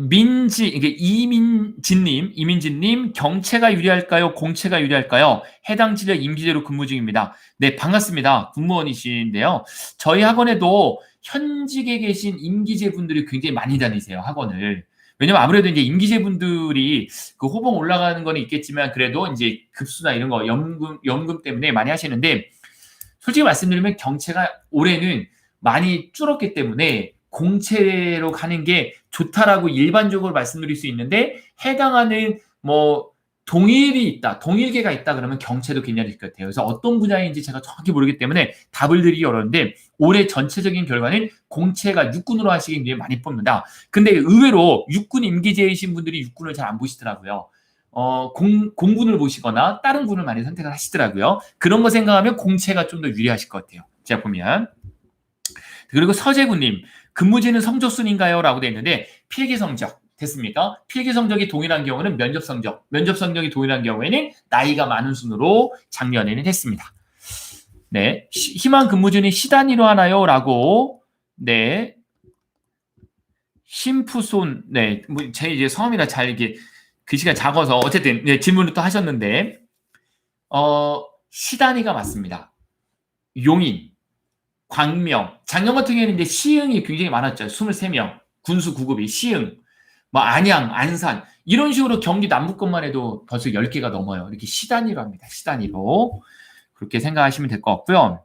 이민진님, 경채가 유리할까요? 공채가 유리할까요? 해당 지역 임기제로 근무 중입니다. 네, 반갑습니다. 군무원이신데요. 저희 학원에도 현직에 계신 임기제 분들이 굉장히 많이 다니세요, 학원을. 왜냐면 아무래도 이제 임기제 분들이 그 호봉 올라가는 건 있겠지만 그래도 이제 급수나 이런 거 연금 때문에 많이 하시는데 솔직히 말씀드리면 경채가 올해는 많이 줄었기 때문에 공채로 가는 게 좋다라고 일반적으로 말씀드릴 수 있는데 해당하는 동일계가 있다 그러면 경채도 괜찮을 것 같아요. 그래서 어떤 분야인지 제가 정확히 모르기 때문에 답을 드리기 어려운데 올해 전체적인 결과는 공채가 육군으로 하시기 굉장히 많이 뽑는다. 근데 의외로 육군 임기제이신 분들이 육군을 잘 안 보시더라고요. 공군을 보시거나 다른 군을 많이 선택을 하시더라고요. 그런 거 생각하면 공채가 좀 더 유리하실 것 같아요. 제가 보면. 그리고 서재구님, 근무지는 성적순인가요? 라고 되어 있는데 필기 성적 됐습니까? 필기 성적이 동일한 경우는 면접 성적이 동일한 경우에는 나이가 많은 순으로 작년에는 했습니다. 네, 희망 근무지는 시단위로 하나요? 라고 네, 심푸손 네, 제 이제 성함이라 잘 이게 글씨가 작아서 어쨌든 네, 질문을 또 하셨는데 시단위가 맞습니다. 용인 광명, 작년 같은 경우에는 이제 시흥이 굉장히 많았죠. 23명, 군수 9급이 시흥, 안양, 안산 이런 식으로 경기 남부권만 해도 벌써 10개가 넘어요. 이렇게 시단위로 합니다. 시단위로. 그렇게 생각하시면 될 것 같고요.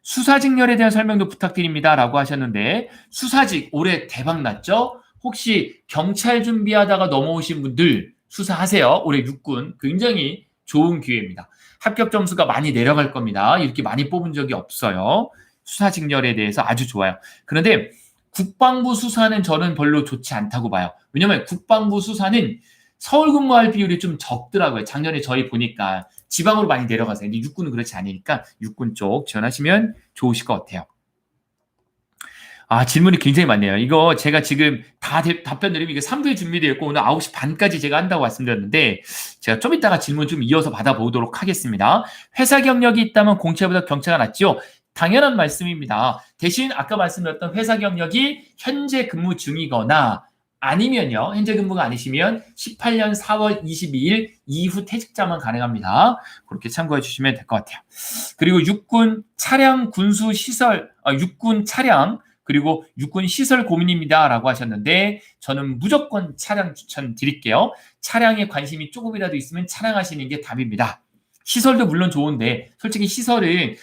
수사직렬에 대한 설명도 부탁드립니다. 라고 하셨는데 수사직 올해 대박 났죠? 혹시 경찰 준비하다가 넘어오신 분들 수사하세요. 올해 육군 굉장히 좋은 기회입니다. 합격 점수가 많이 내려갈 겁니다. 이렇게 많이 뽑은 적이 없어요. 수사직렬에 대해서 아주 좋아요. 그런데 국방부 수사는 저는 별로 좋지 않다고 봐요. 왜냐면 국방부 수사는 서울 근무할 비율이 좀 적더라고요. 작년에 저희 보니까 지방으로 많이 내려가세요. 근데 육군은 그렇지 않으니까 육군 쪽 지원하시면 좋으실 것 같아요. 질문이 굉장히 많네요. 이거 제가 지금 다 답변 드리면 이게 3부에 준비되어 있고 오늘 9시 반까지 제가 한다고 말씀드렸는데 제가 좀 이따가 질문 좀 이어서 받아보도록 하겠습니다. 회사 경력이 있다면 공채보다 경채가 낫죠? 당연한 말씀입니다. 대신 아까 말씀드렸던 회사 경력이 현재 근무 중이거나 아니면요. 현재 근무가 아니시면 18년 4월 22일 이후 퇴직자만 가능합니다. 그렇게 참고해 주시면 될 것 같아요. 그리고 육군 차량 군수 시설, 육군 차량 그리고 육군 시설 고민입니다. 라고 하셨는데 저는 무조건 차량 추천 드릴게요. 차량에 관심이 조금이라도 있으면 차량 하시는 게 답입니다. 시설도 물론 좋은데 솔직히 시설은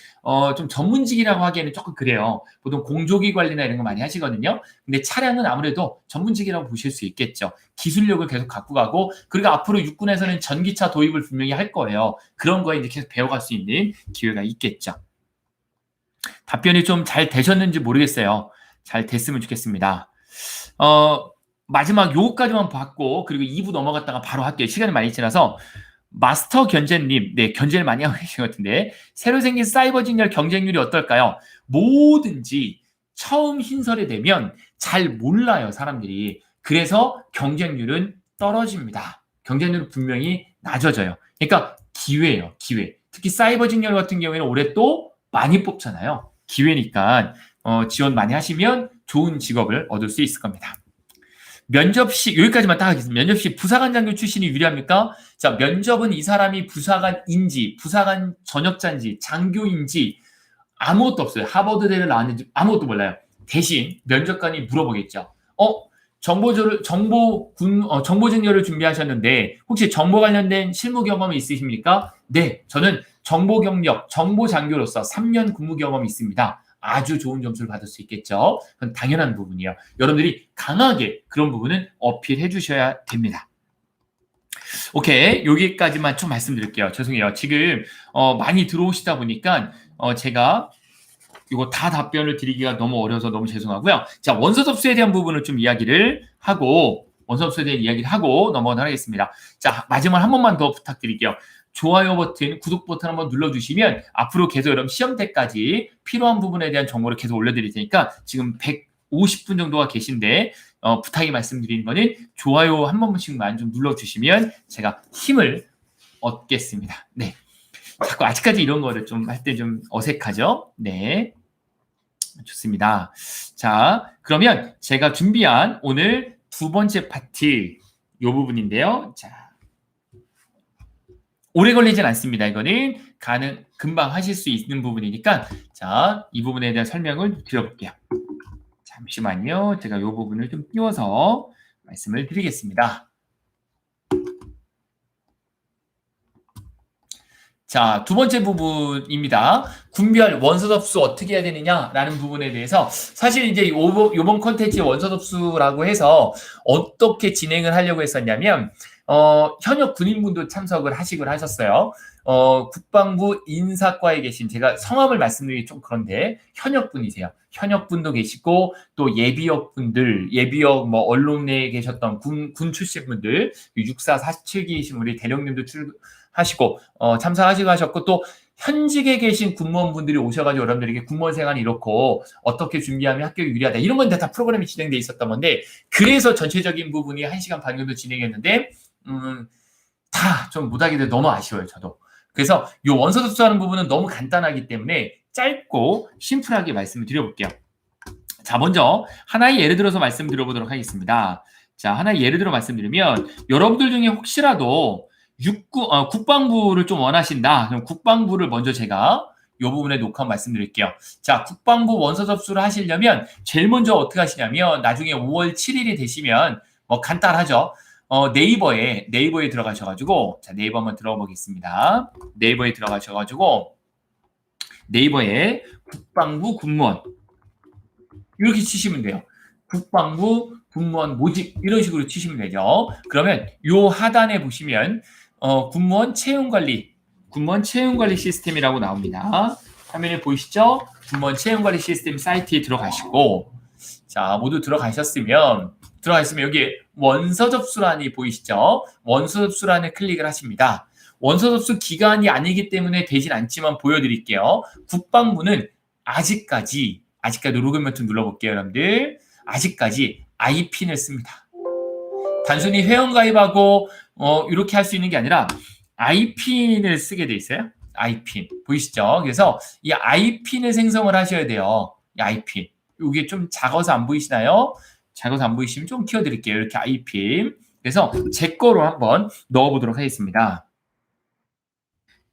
좀 전문직이라고 하기에는 조금 그래요. 보통 공조기 관리나 이런 거 많이 하시거든요. 근데 차량은 아무래도 전문직이라고 보실 수 있겠죠. 기술력을 계속 갖고 가고 그리고 앞으로 육군에서는 전기차 도입을 분명히 할 거예요. 그런 거에 이제 계속 배워갈 수 있는 기회가 있겠죠. 답변이 좀 잘 되셨는지 모르겠어요. 잘 됐으면 좋겠습니다. 마지막 요거까지만 받고 그리고 2부 넘어갔다가 바로 할게요. 시간이 많이 지나서 마스터 견제님, 네, 견제를 많이 하고 계신 것 같은데 새로 생긴 사이버 직렬 경쟁률이 어떨까요? 뭐든지 처음 신설이 되면 잘 몰라요, 사람들이. 그래서 경쟁률은 떨어집니다. 경쟁률은 분명히 낮아져요. 그러니까 기회예요, 기회. 특히 사이버 직렬 같은 경우에는 올해 또 많이 뽑잖아요. 기회니까 지원 많이 하시면 좋은 직업을 얻을 수 있을 겁니다. 면접 시 여기까지만 딱 하겠습니다. 면접 시 부사관 장교 출신이 유리합니까? 자, 면접은 이 사람이 부사관인지 부사관 전역자인지 장교인지 아무것도 없어요. 하버드대를 나왔는지 아무것도 몰라요. 대신 면접관이 물어보겠죠. 정보 증여를 준비하셨는데 혹시 정보 관련된 실무 경험이 있으십니까? 네, 저는 정보 경력, 정보 장교로서 3년 근무 경험이 있습니다. 아주 좋은 점수를 받을 수 있겠죠. 그건 당연한 부분이에요. 여러분들이 강하게 그런 부분은 어필해 주셔야 됩니다. 오케이, 여기까지만 좀 말씀드릴게요. 죄송해요. 지금 많이 들어오시다 보니까 제가 이거 다 답변을 드리기가 너무 어려워서 너무 죄송하고요. 자, 원서 접수에 대한 부분을 좀 이야기를 하고 원서 접수에 대한 이야기를 하고 넘어가도록 하겠습니다. 자, 마지막 한 번만 더 부탁드릴게요. 좋아요 버튼, 구독 버튼 한번 눌러주시면 앞으로 계속 여러분 시험 때까지 필요한 부분에 대한 정보를 계속 올려드릴 테니까 지금 150분 정도가 계신데 부탁이 말씀드리는 거는 좋아요 한 번씩만 좀 눌러주시면 제가 힘을 얻겠습니다. 네. 자꾸 아직까지 이런 거를 좀 할 때 좀 어색하죠? 네. 좋습니다. 자, 그러면 제가 준비한 오늘 두 번째 파트 이 부분인데요. 자, 오래 걸리진 않습니다. 이거는 금방 하실 수 있는 부분이니까 자, 이 부분에 대한 설명을 드려볼게요. 잠시만요. 제가 이 부분을 좀 띄워서 말씀을 드리겠습니다. 자, 두 번째 부분입니다. 군별 원서 접수 어떻게 해야 되느냐라는 부분에 대해서 사실 이제 이번 콘텐츠 원서 접수라고 해서 어떻게 진행을 하려고 했었냐면 현역 군인분도 참석을 하셨어요. 국방부 인사과에 계신 제가 성함을 말씀드리기 좀 그런데 현역분이세요. 현역분도 계시고 또 예비역 뭐 언론에 계셨던 군 출신 분들 64, 47기이신 우리 대령님도 하시고 참석하셨고 또 현직에 계신 군무원분들이 오셔가지고 여러분들에게 군무원 생활이 이렇고 어떻게 준비하면 합격이 유리하다 이런 건 다 프로그램이 진행돼 있었던 건데 그래서 전체적인 부분이 1시간 반 정도 진행했는데 다 좀 못하게 돼서 너무 아쉬워요 저도. 그래서 이 원서 접수하는 부분은 너무 간단하기 때문에 짧고 심플하게 말씀을 드려볼게요. 자, 먼저 하나의 예를 들어서 말씀드려보도록 하겠습니다. 자, 하나의 예를 들어 말씀드리면 여러분들 중에 혹시라도 국방부를 좀 원하신다. 그럼 국방부를 먼저 제가 이 부분에 녹화 말씀드릴게요. 자, 국방부 원서 접수를 하시려면 제일 먼저 어떻게 하시냐면 나중에 5월 7일이 되시면 뭐 간단하죠. 네이버에 들어가셔가지고 자 네이버 한번 들어가 보겠습니다. 네이버에 들어가셔가지고 네이버에 국방부 군무원 이렇게 치시면 돼요. 국방부 군무원 모집 이런 식으로 치시면 되죠. 그러면 요 하단에 보시면 군무원 채용관리 시스템이라고 나옵니다. 화면에 보이시죠? 군무원 채용관리 시스템 사이트에 들어가시고 자 모두 들어가셨으면 여기 원서 접수란이 보이시죠? 원서 접수란에 클릭을 하십니다. 원서 접수 기간이 아니기 때문에 되진 않지만 보여드릴게요. 국방부는 아직까지 로그인 버튼 눌러볼게요, 여러분들. 아직까지 IPN을 씁니다. 단순히 회원가입하고 이렇게 할 수 있는 게 아니라 IPN을 쓰게 돼 있어요. IPN 보이시죠? 그래서 이 IPN을 생성을 하셔야 돼요. 이 IPN. 이게 좀 작아서 안 보이시나요? 작아서 안 보이시면 좀 키워드릴게요. 이렇게 IPN. 그래서 제 거로 한번 넣어보도록 하겠습니다.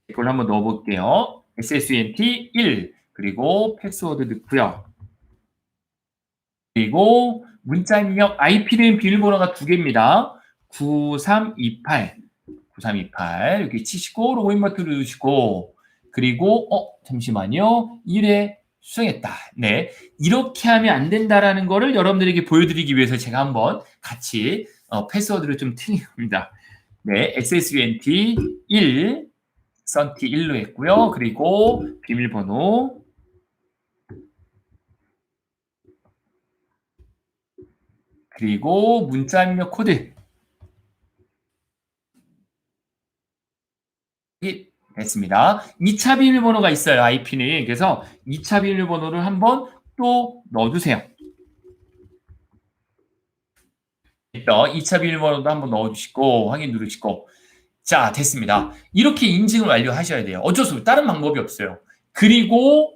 제 걸로 한번 넣어볼게요. SSENT 1 그리고 패스워드 넣고요. 그리고 문자 입력 IP는 비밀번호가 두 개입니다. 9328 이렇게 치시고 로그인 버튼 누르시고 그리고 잠시만요. 1회 수정했다. 네, 이렇게 하면 안 된다라는 거를 여러분들에게 보여드리기 위해서 제가 한번 같이 패스워드를 좀 틀린 겁니다. 네, SSUNT 1 선티 1로 했고요. 그리고 비밀번호 그리고 문자 입력 코드 됐습니다. 2차 비밀번호가 있어요. IP는. 그래서 2차 비밀번호를 한번 또 넣어주세요. 2차 비밀번호도 한번 넣어주시고 확인 누르시고 자 됐습니다. 이렇게 인증을 완료하셔야 돼요. 어쩔 수 없어요. 다른 방법이 없어요. 그리고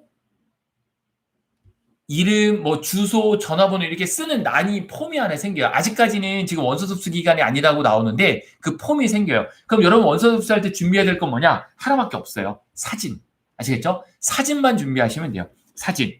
이름, 뭐 주소, 전화번호 이렇게 쓰는 란이 폼이 하나 생겨요. 아직까지는 지금 원서 접수 기간이 아니라고 나오는데 그 폼이 생겨요. 그럼 여러분 원서 접수할 때 준비해야 될 건 뭐냐? 하나밖에 없어요. 사진. 아시겠죠? 사진만 준비하시면 돼요. 사진.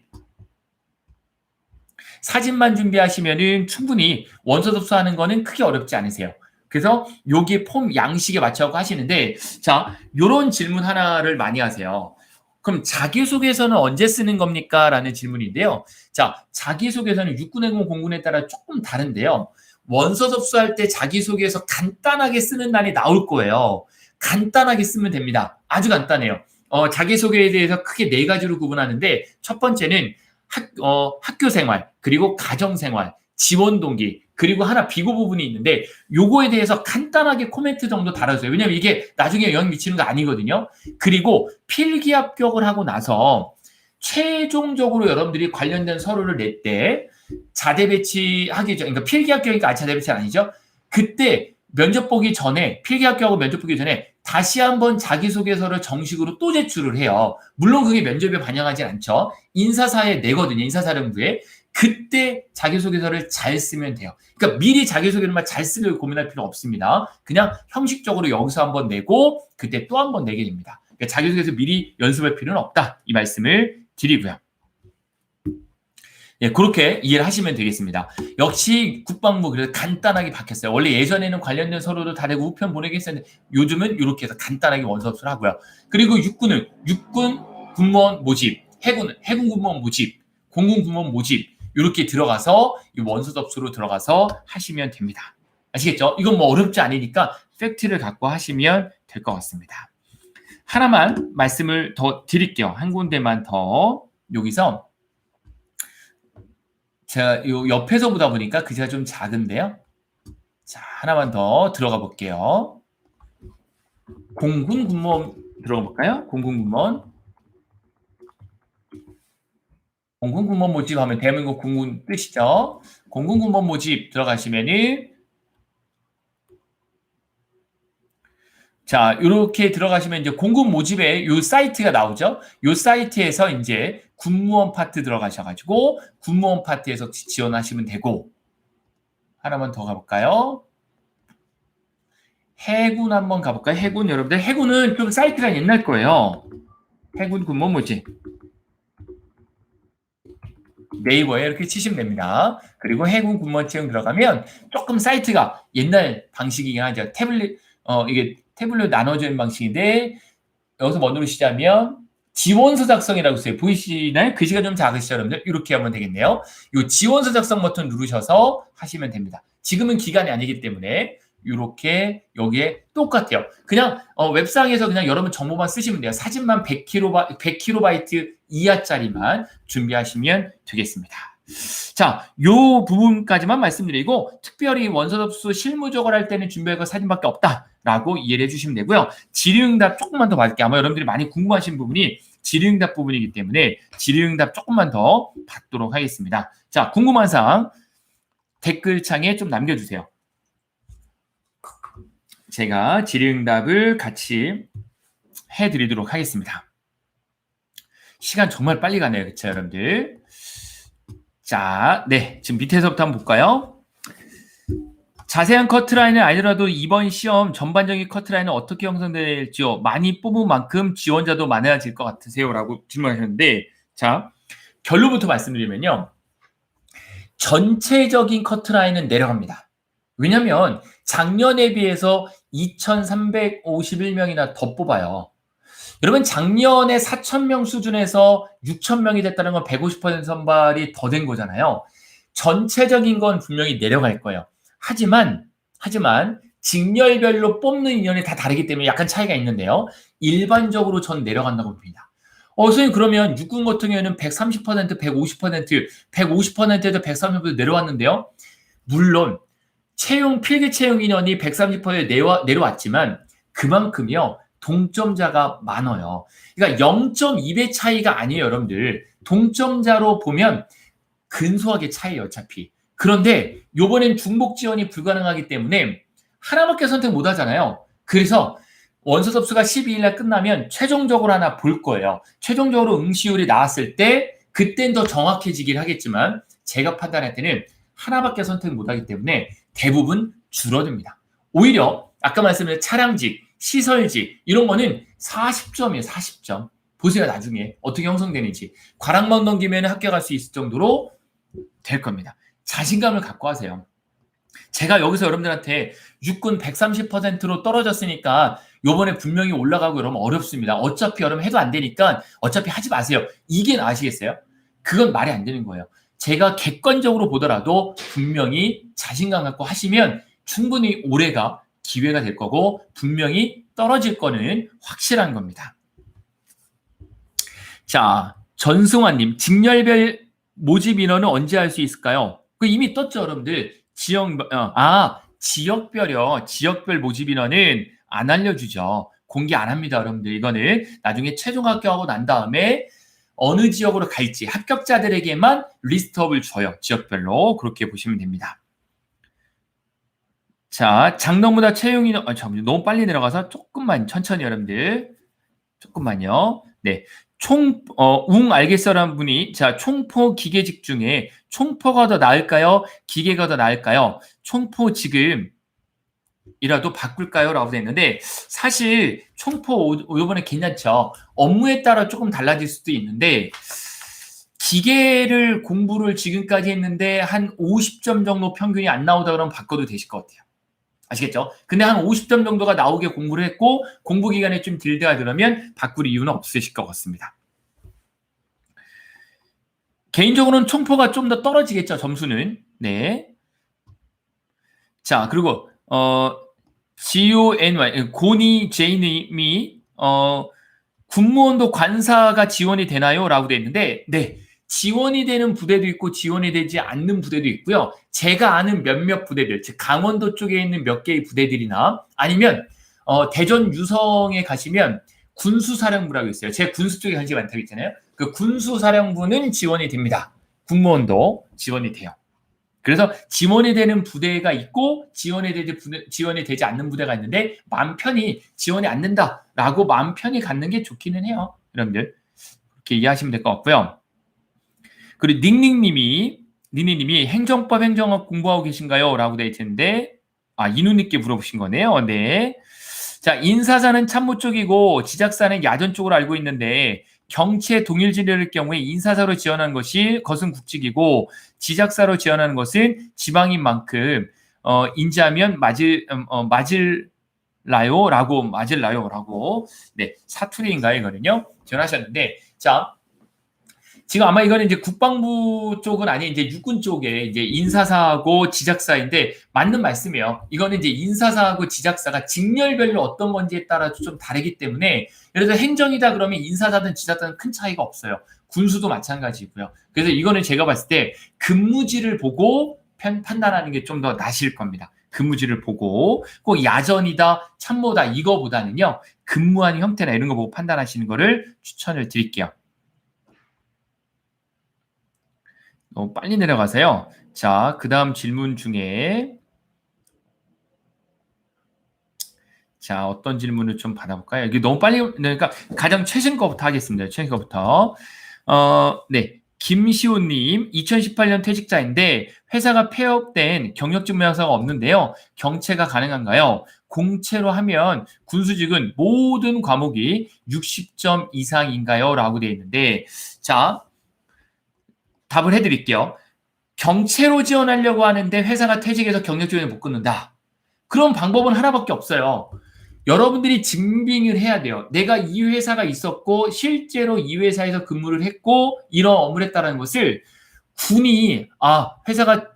사진만 준비하시면은 충분히 원서 접수하는 거는 크게 어렵지 않으세요. 그래서 여기 폼 양식에 맞춰서 하시는데, 자, 요런 질문 하나를 많이 하세요. 그럼 자기소개서는 언제 쓰는 겁니까? 라는 질문인데요. 자, 자기소개서는 육군해군 공군에 따라 조금 다른데요. 원서 접수할 때 자기소개서 간단하게 쓰는 날이 나올 거예요. 간단하게 쓰면 됩니다. 아주 간단해요. 자기소개에 대해서 크게 네 가지로 구분하는데, 첫 번째는 학교 생활, 그리고 가정 생활, 지원 동기, 그리고 하나 비고 부분이 있는데, 요거에 대해서 간단하게 코멘트 정도 달아주세요. 왜냐면 이게 나중에 영향 미치는 거 아니거든요. 그리고 필기 합격을 하고 나서 최종적으로 여러분들이 관련된 서류를 낼 때 자대 배치하기 전, 그러니까 필기 합격이니까 자대 배치는 아니죠. 그때 면접 보기 전에, 필기 합격하고 면접 보기 전에 다시 한번 자기소개서를 정식으로 또 제출을 해요. 물론 그게 면접에 반영하진 않죠. 인사사에 내거든요. 인사사령부에. 그때 자기소개서를 잘 쓰면 돼요. 그러니까 미리 자기소개서만 잘 쓰려고 고민할 필요 없습니다. 그냥 형식적으로 여기서 한번 내고 그때 또 한번 내게 됩니다. 그러니까 자기소개서 미리 연습할 필요는 없다. 이 말씀을 드리고요. 예, 그렇게 이해를 하시면 되겠습니다. 역시 국방부 그래서 간단하게 바뀌었어요. 원래 예전에는 관련된 서류를 다 내고 우편 보내기 했었는데 요즘은 이렇게 해서 간단하게 원서 접수를 하고요. 그리고 육군은 육군 군무원 모집, 해군은 해군 군무원 모집, 공군 군무원 모집 이렇게 들어가서 이 원서 접수로 들어가서 하시면 됩니다. 아시겠죠? 이건 뭐 어렵지 않으니까 팩트를 갖고 하시면 될 것 같습니다. 하나만 말씀을 더 드릴게요. 한 군데만 더 여기서 제가 요 옆에서 보다 보니까 글자가 좀 작은데요. 자, 하나만 더 들어가 볼게요. 공군 군무원 들어가 볼까요? 공군 군무원. 공군 군무원 모집 하면 대한민국 공군 뜻이죠. 공군 군무원 모집 들어가시면은 자, 이렇게 들어가시면 이제 공군 모집에 요 사이트가 나오죠. 요 사이트에서 이제 군무원 파트 들어가셔가지고 군무원 파트에서 지원하시면 되고, 하나만 더 가볼까요? 해군 한번 가볼까요? 해군 여러분들, 해군은 좀 사이트가 옛날 거예요. 해군 군무원 모집. 네이버에 이렇게 치시면 됩니다. 그리고 해군 군무원 채용 들어가면 조금 사이트가 옛날 방식이긴 하죠. 이게 태블릿 나눠져 있는 방식인데, 여기서 뭐 누르시자면 지원서 작성이라고 써요. 보이시나요? 글씨가 좀 작으시죠, 여러분들? 이렇게 하면 되겠네요. 이 지원서 작성 버튼 누르셔서 하시면 됩니다. 지금은 기간이 아니기 때문에 이렇게 여기에 똑같아요. 그냥 웹상에서 그냥 여러분 정보만 쓰시면 돼요. 사진만 100KB 이하짜리만 준비하시면 되겠습니다. 자, 요 부분까지만 말씀드리고, 특별히 원서 접수 실무적으로 할 때는 준비할 거 사진밖에 없다라고 이해를 해주시면 되고요. 질의응답 조금만 더 받을게요. 아마 여러분들이 많이 궁금하신 부분이 질의응답 부분이기 때문에 질의응답 조금만 더 받도록 하겠습니다. 자, 궁금한 사항 댓글창에 좀 남겨주세요. 제가 질의응답을 같이 해드리도록 하겠습니다. 시간 정말 빨리 가네요. 그렇죠, 여러분들? 자, 네. 지금 밑에서부터 한번 볼까요? 자세한 커트라인은 아니더라도 이번 시험 전반적인 커트라인은 어떻게 형성될지요? 많이 뽑은 만큼 지원자도 많아질 것 같으세요? 라고 질문하셨는데, 자, 결론부터 말씀드리면요. 전체적인 커트라인은 내려갑니다. 왜냐면 작년에 비해서 2,351명이나 더 뽑아요. 여러분 작년에 4,000명 수준에서 6,000명이 됐다는 건 150% 선발이 더 된 거잖아요. 전체적인 건 분명히 내려갈 거예요. 하지만 직렬별로 뽑는 인원이 다 다르기 때문에 약간 차이가 있는데요. 일반적으로 전 내려간다고 봅니다. 선생님 그러면 육군 같은 경우에는 130%, 150%, 150%에도 130% 내려왔는데요. 물론 필기 채용 인원이 130% 내려왔지만 그만큼요. 동점자가 많아요. 그러니까 0.2배 차이가 아니에요, 여러분들. 동점자로 보면 근소하게 차이예요, 어차피. 그런데 요번엔 중복 지원이 불가능하기 때문에 하나밖에 선택 못 하잖아요. 그래서 원서 접수가 12일 날 끝나면 최종적으로 하나 볼 거예요. 최종적으로 응시율이 나왔을 때 그땐 더 정확해지긴 하겠지만 제가 판단할 때는 하나밖에 선택 못 하기 때문에 대부분 줄어듭니다. 오히려 아까 말씀드린 차량직, 시설직 이런 거는 40점이에요. 40점. 보세요. 나중에 어떻게 형성되는지. 과락만 넘기면 합격할 수 있을 정도로 될 겁니다. 자신감을 갖고 하세요. 제가 여기서 여러분들한테 육군 130%로 떨어졌으니까 요번에 분명히 올라가고 이러면 어렵습니다. 어차피 여러분 해도 안 되니까 어차피 하지 마세요. 이게 아시겠어요? 그건 말이 안 되는 거예요. 제가 객관적으로 보더라도 분명히 자신감 갖고 하시면 충분히 올해가 기회가 될 거고 분명히 떨어질 거는 확실한 겁니다. 자, 전승환님, 직렬별 모집 인원은 언제 할 수 있을까요? 그 이미 떴죠, 여러분들. 지역별이요. 지역별 모집 인원은 안 알려주죠. 공개 안 합니다, 여러분들. 이거는 나중에 최종 합격하고 난 다음에 어느 지역으로 갈지 합격자들에게만 리스트업을 줘요. 지역별로. 그렇게 보시면 됩니다. 자, 장롱보다 채용 인원, 잠깐만요. 너무 빨리 내려가서 조금만 천천히 여러분들. 조금만요. 네. 알겠어라는 분이, 자, 총포 기계직 중에 총포가 더 나을까요? 기계가 더 나을까요? 총포 지금 이라도 바꿀까요? 라고 되어 있는데, 사실 총포 요번에 괜찮죠. 업무에 따라 조금 달라질 수도 있는데, 기계를 공부를 지금까지 했는데 한 50점 정도 평균이 안 나오다 그러면 바꿔도 되실 것 같아요. 아시겠죠? 근데 한 50점 정도가 나오게 공부를 했고 공부 기간에 좀 길다 그러면 바꿀 이유는 없으실 것 같습니다. 개인적으로는 총포가 좀 더 떨어지겠죠, 점수는. 네. 자, 그리고 GONY 고니 제이님이 군무원도 관사가 지원이 되나요? 라고 되어 있는데, 네. 지원이 되는 부대도 있고 지원이 되지 않는 부대도 있고요. 제가 아는 몇몇 부대들, 즉 강원도 쪽에 있는 몇 개의 부대들이나 아니면 대전 유성에 가시면 군수사령부라고 있어요. 제가 군수 쪽에 관심이 많다고 했잖아요. 그 군수사령부는 지원이 됩니다. 군무원도 지원이 돼요. 그래서 지원이 되는 부대가 있고 지원이 되지 않는 부대가 있는데 마음 편히 지원이 안 된다라고 마음 편히 갖는 게 좋기는 해요. 여러분들 그렇게 이해하시면 될 것 같고요. 그리고 닝닝님이 행정법 행정학 공부하고 계신가요? 라고 되어 있는데 이누님께 물어보신 거네요. 네. 자, 인사사는 참모 쪽이고 지작사는 야전 쪽으로 알고 있는데 경체 동일 진료일 경우에 인사사로 지원하는 것은 국직이고 지작사로 지원하는 것은 지방인 만큼 인지하면 맞을라요? 라고 네, 사투리인가요? 이거는요. 지원하셨는데 자, 지금 아마 이거는 이제 국방부 쪽은 아닌 이제 육군 쪽에 이제 인사사하고 지작사인데 맞는 말씀이에요. 이거는 이제 인사사하고 지작사가 직렬별로 어떤 건지에 따라 좀 다르기 때문에 예를 들어 행정이다 그러면 인사사든 지작사든 큰 차이가 없어요. 군수도 마찬가지고요. 그래서 이거는 제가 봤을 때 근무지를 보고 판단하는 게 좀 더 나실 겁니다. 근무지를 보고 꼭 야전이다 참모다 이거보다는요. 근무하는 형태나 이런 거 보고 판단하시는 거를 추천을 드릴게요. 너무 빨리 내려가세요. 자, 그 다음 질문 중에 자, 어떤 질문을 좀 받아볼까요? 이게 너무 빨리, 그러니까 가장 최신 거부터 하겠습니다. 최신 거부터. 네. 김시호님, 2018년 퇴직자인데 회사가 폐업된 경력증명서가 없는데요. 경체가 가능한가요? 공채로 하면 군수직은 모든 과목이 60점 이상인가요? 라고 되어 있는데, 자, 답을 해드릴게요. 경채로 지원하려고 하는데 회사가 퇴직해서 경력 지원을 못 끊는다. 그런 방법은 하나밖에 없어요. 여러분들이 증빙을 해야 돼요. 내가 이 회사가 있었고 실제로 이 회사에서 근무를 했고 이런 업무를 했다는 것을 군이 회사가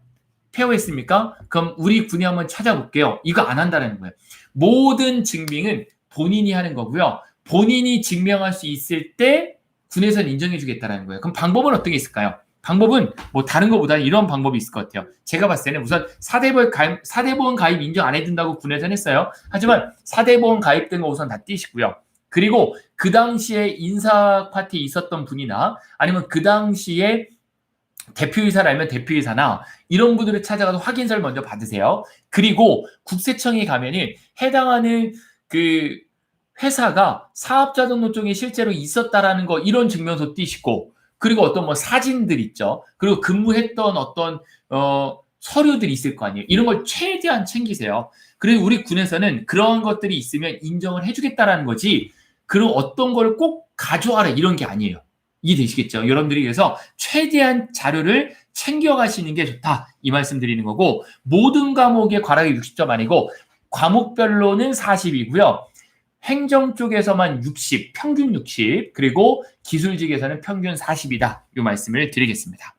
폐업했습니까? 그럼 우리 군이 한번 찾아볼게요. 이거 안 한다는 거예요. 모든 증빙은 본인이 하는 거고요. 본인이 증명할 수 있을 때 군에서는 인정해 주겠다는 거예요. 그럼 방법은 어떤 게 있을까요? 방법은 뭐 다른 것보다 이런 방법이 있을 것 같아요. 제가 봤을 때는 우선 4대 보험 가입 인정 안 해준다고 군에서는 했어요. 하지만 4대 보험 가입된 거 우선 다 띄시고요. 그리고 그 당시에 인사 파티 있었던 분이나 아니면 그 당시에 대표이사라면 대표이사나 이런 분들을 찾아가서 확인서를 먼저 받으세요. 그리고 국세청에 가면은 해당하는 그 회사가 사업자 등록증에 실제로 있었다라는 거 이런 증명서 띄시고 그리고 어떤 뭐 사진들 있죠. 그리고 근무했던 어떤 서류들이 있을 거 아니에요. 이런 걸 최대한 챙기세요. 그리고 우리 군에서는 그런 것들이 있으면 인정을 해주겠다라는 거지. 그런 어떤 걸 꼭 가져와라 이런 게 아니에요. 이해되시겠죠? 여러분들이 그래서 최대한 자료를 챙겨가시는 게 좋다. 이 말씀 드리는 거고, 모든 과목의 과락이 60점 아니고 과목별로는 40이고요. 행정 쪽에서만 60, 평균 60, 그리고 기술직에서는 평균 40이다. 이 말씀을 드리겠습니다.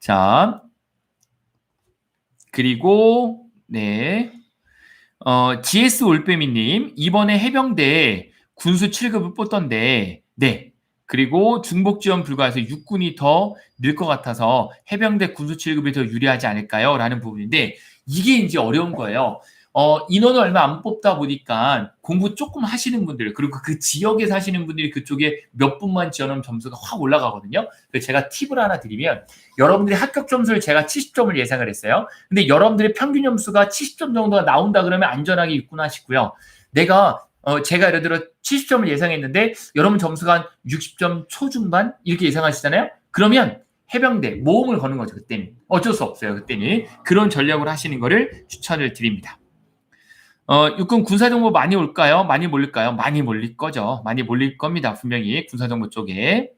자, 그리고 네, GS 올빼미님, 이번에 해병대 군수 7급을 뽑던데, 네. 그리고 중복 지원 불가해서 육군이 더 늘 것 같아서 해병대 군수 7급이 더 유리하지 않을까요? 라는 부분인데, 이게 이제 어려운 거예요. 인원을 얼마 안 뽑다 보니까 공부 조금 하시는 분들, 그리고 그 지역에 사시는 분들이 그쪽에 몇 분만 지원하면 점수가 확 올라가거든요. 그래서 제가 팁을 하나 드리면, 여러분들이 합격 점수를 제가 70점을 예상을 했어요. 근데 여러분들의 평균 점수가 70점 정도가 나온다 그러면 안전하게 육군하시고요. 제가 예를 들어 70점을 예상했는데 여러분 점수가 한 60점 초중반 이렇게 예상하시잖아요. 그러면 해병대 모험을 거는 거죠. 그때는 어쩔 수 없어요. 그때는 그런 전략을 하시는 거를 추천을 드립니다. 육군 군사정보 많이 올까요? 많이 몰릴까요? 많이 몰릴 거죠. 많이 몰릴 겁니다. 분명히 군사정보 쪽에.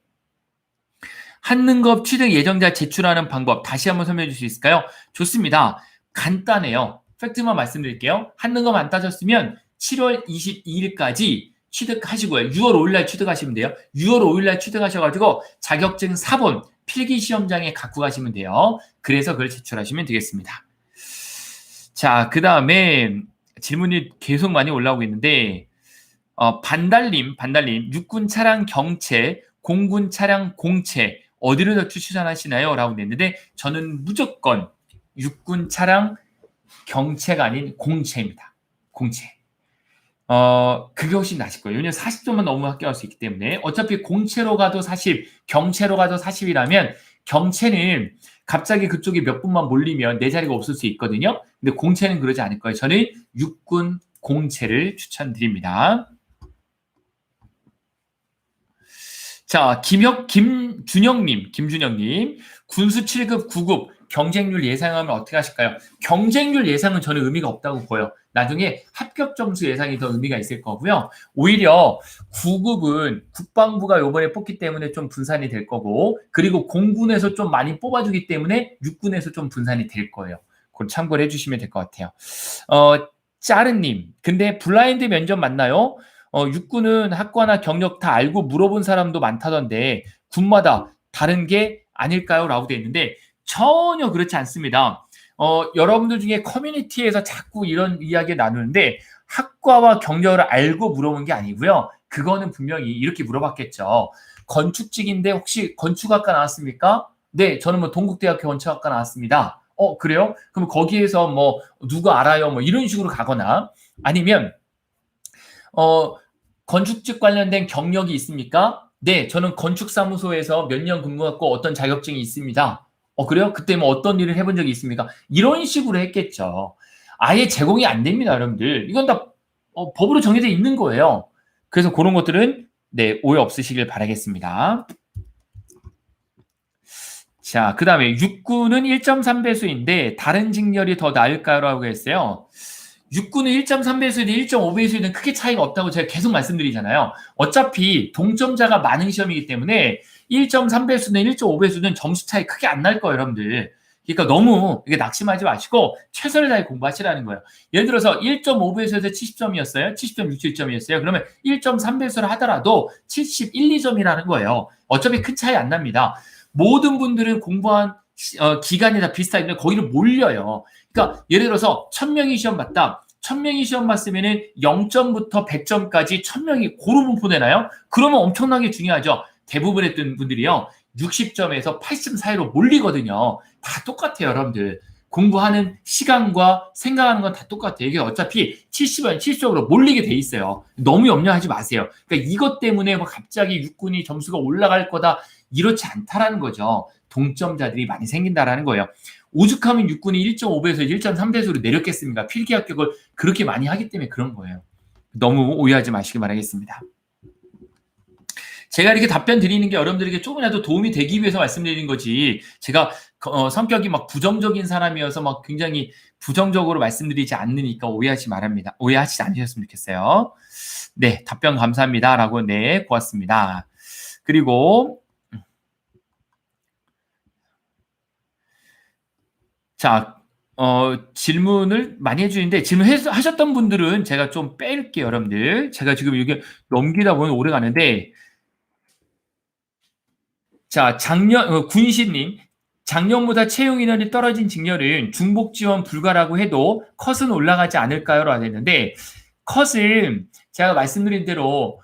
한능급 취득 예정자 제출하는 방법 다시 한번 설명해 주실 수 있을까요? 좋습니다. 간단해요. 팩트만 말씀드릴게요. 한능급 안 따졌으면 7월 22일까지 취득하시고요. 6월 5일날 취득하시면 돼요. 6월 5일날 취득하셔가지고 자격증 4본 필기시험장에 갖고 가시면 돼요. 그래서 그걸 제출하시면 되겠습니다. 자, 그 다음에 질문이 계속 많이 올라오고 있는데, 반달님, 육군 차량 경채, 공군 차량 공채, 어디를 더 추천하시나요? 라고 냈는데, 저는 무조건 육군 차량 경채가 아닌 공채입니다. 공채. 그게 훨씬 나실 거예요. 왜냐면 40점만 넘으면 합격할 수 있기 때문에. 어차피 공채로 가도 40, 경채로 가도 40이라면, 경채는 갑자기 그쪽에 몇 분만 몰리면 내 자리가 없을 수 있거든요. 근데 공채는 그러지 않을 거예요. 저는 육군 공채를 추천드립니다. 자, 김준영님, 군수 7급, 9급 경쟁률 예상하면 어떻게 하실까요? 경쟁률 예상은 저는 의미가 없다고 보여요. 나중에 합격 점수 예상이 더 의미가 있을 거고요. 오히려 9급은 국방부가 이번에 뽑기 때문에 좀 분산이 될 거고, 그리고 공군에서 좀 많이 뽑아주기 때문에 육군에서 좀 분산이 될 거예요. 그걸 참고를 해주시면 될 것 같아요. 짜르님, 근데 블라인드 면접 맞나요? 육군은 학과나 경력 다 알고 물어본 사람도 많다던데 군마다 다른 게 아닐까요? 라고 돼 있는데 전혀 그렇지 않습니다. 여러분들 중에 커뮤니티에서 자꾸 이런 이야기 나누는데 학과와 경력을 알고 물어본 게 아니고요. 그거는 분명히 이렇게 물어봤겠죠. 건축직인데 혹시 건축학과 나왔습니까? 네, 저는 뭐 동국대학교 건축학과 나왔습니다. 그래요? 그럼 거기에서 뭐 누가 알아요? 뭐 이런 식으로 가거나 아니면 건축직 관련된 경력이 있습니까? 네, 저는 건축사무소에서 몇 년 근무했고 어떤 자격증이 있습니다. 그래요? 그때 뭐 어떤 일을 해본 적이 있습니까? 이런 식으로 했겠죠. 아예 제공이 안 됩니다, 여러분들. 이건 다 법으로 정해져 있는 거예요. 그래서 그런 것들은 네, 오해 없으시길 바라겠습니다. 자, 그 다음에 육군은 1.3배수인데 다른 직렬이 더 나을까요? 라고 했어요. 육군은 1.3배수이든 1.5배수이든 크게 차이가 없다고 제가 계속 말씀드리잖아요. 어차피 동점자가 많은 시험이기 때문에 1.3배수든 1.5배수든 점수 차이 크게 안 날 거예요, 여러분들. 그러니까 너무 이게 낙심하지 마시고 최선을 다해 공부하시라는 거예요. 예를 들어서 1.5배수에서 70점이었어요. 70.67점이었어요. 그러면 1.3배수를 하더라도 71, 2점이라는 거예요. 어차피 큰 차이 안 납니다. 모든 분들은 공부한 기간이 다 비슷한데 거기를 몰려요. 그러니까 예를 들어서 1000명이 시험 봤다. 1000명이 시험 봤으면은 0점부터 100점까지 1000명이 고루 분포되나요? 그러면 엄청나게 중요하죠. 대부분의 분들이요. 60점에서 80점 사이로 몰리거든요. 다 똑같아요, 여러분들. 공부하는 시간과 생각하는 건 다 똑같아요. 이게 어차피 70원, 70점으로 몰리게 돼 있어요. 너무 염려하지 마세요. 그러니까 이것 때문에 뭐 갑자기 육군이 점수가 올라갈 거다. 이렇지 않다라는 거죠. 동점자들이 많이 생긴다라는 거예요. 오죽하면 육군이 1.5배에서 1.3배수로 내렸겠습니까? 필기 합격을 그렇게 많이 하기 때문에 그런 거예요. 너무 오해하지 마시기 바라겠습니다. 제가 이렇게 답변 드리는 게 여러분들에게 조금이라도 도움이 되기 위해서 말씀드리는 거지, 제가 성격이 막 부정적인 사람이어서 막 굉장히 부정적으로 말씀드리지 않으니까 오해하지 않으셨으면 좋겠어요. 네, 답변 감사합니다. 라고 네, 고맙습니다. 그리고 자, 질문을 많이 해주는데 질문하셨던 분들은 제가 좀 뺄게요, 여러분들. 제가 지금 이게 넘기다 보면 오래 가는데, 자, 군신님, 작년보다 채용 인원이 떨어진 직렬은 중복 지원 불가라고 해도 컷은 올라가지 않을까요? 라고 했는데, 컷은 제가 말씀드린 대로,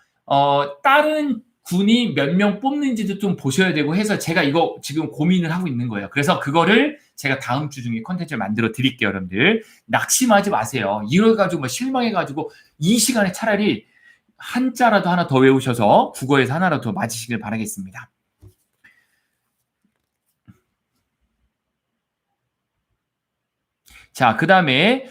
다른 군이 몇 명 뽑는지도 좀 보셔야 되고 해서 제가 이거 지금 고민을 하고 있는 거예요. 그래서 그거를 제가 다음 주 중에 컨텐츠를 만들어 드릴게요, 여러분들. 낙심하지 마세요. 이래가지고 뭐 실망해가지고 이 시간에 차라리 한자라도 하나 더 외우셔서 국어에서 하나라도 더 맞으시길 바라겠습니다. 자, 그 다음에,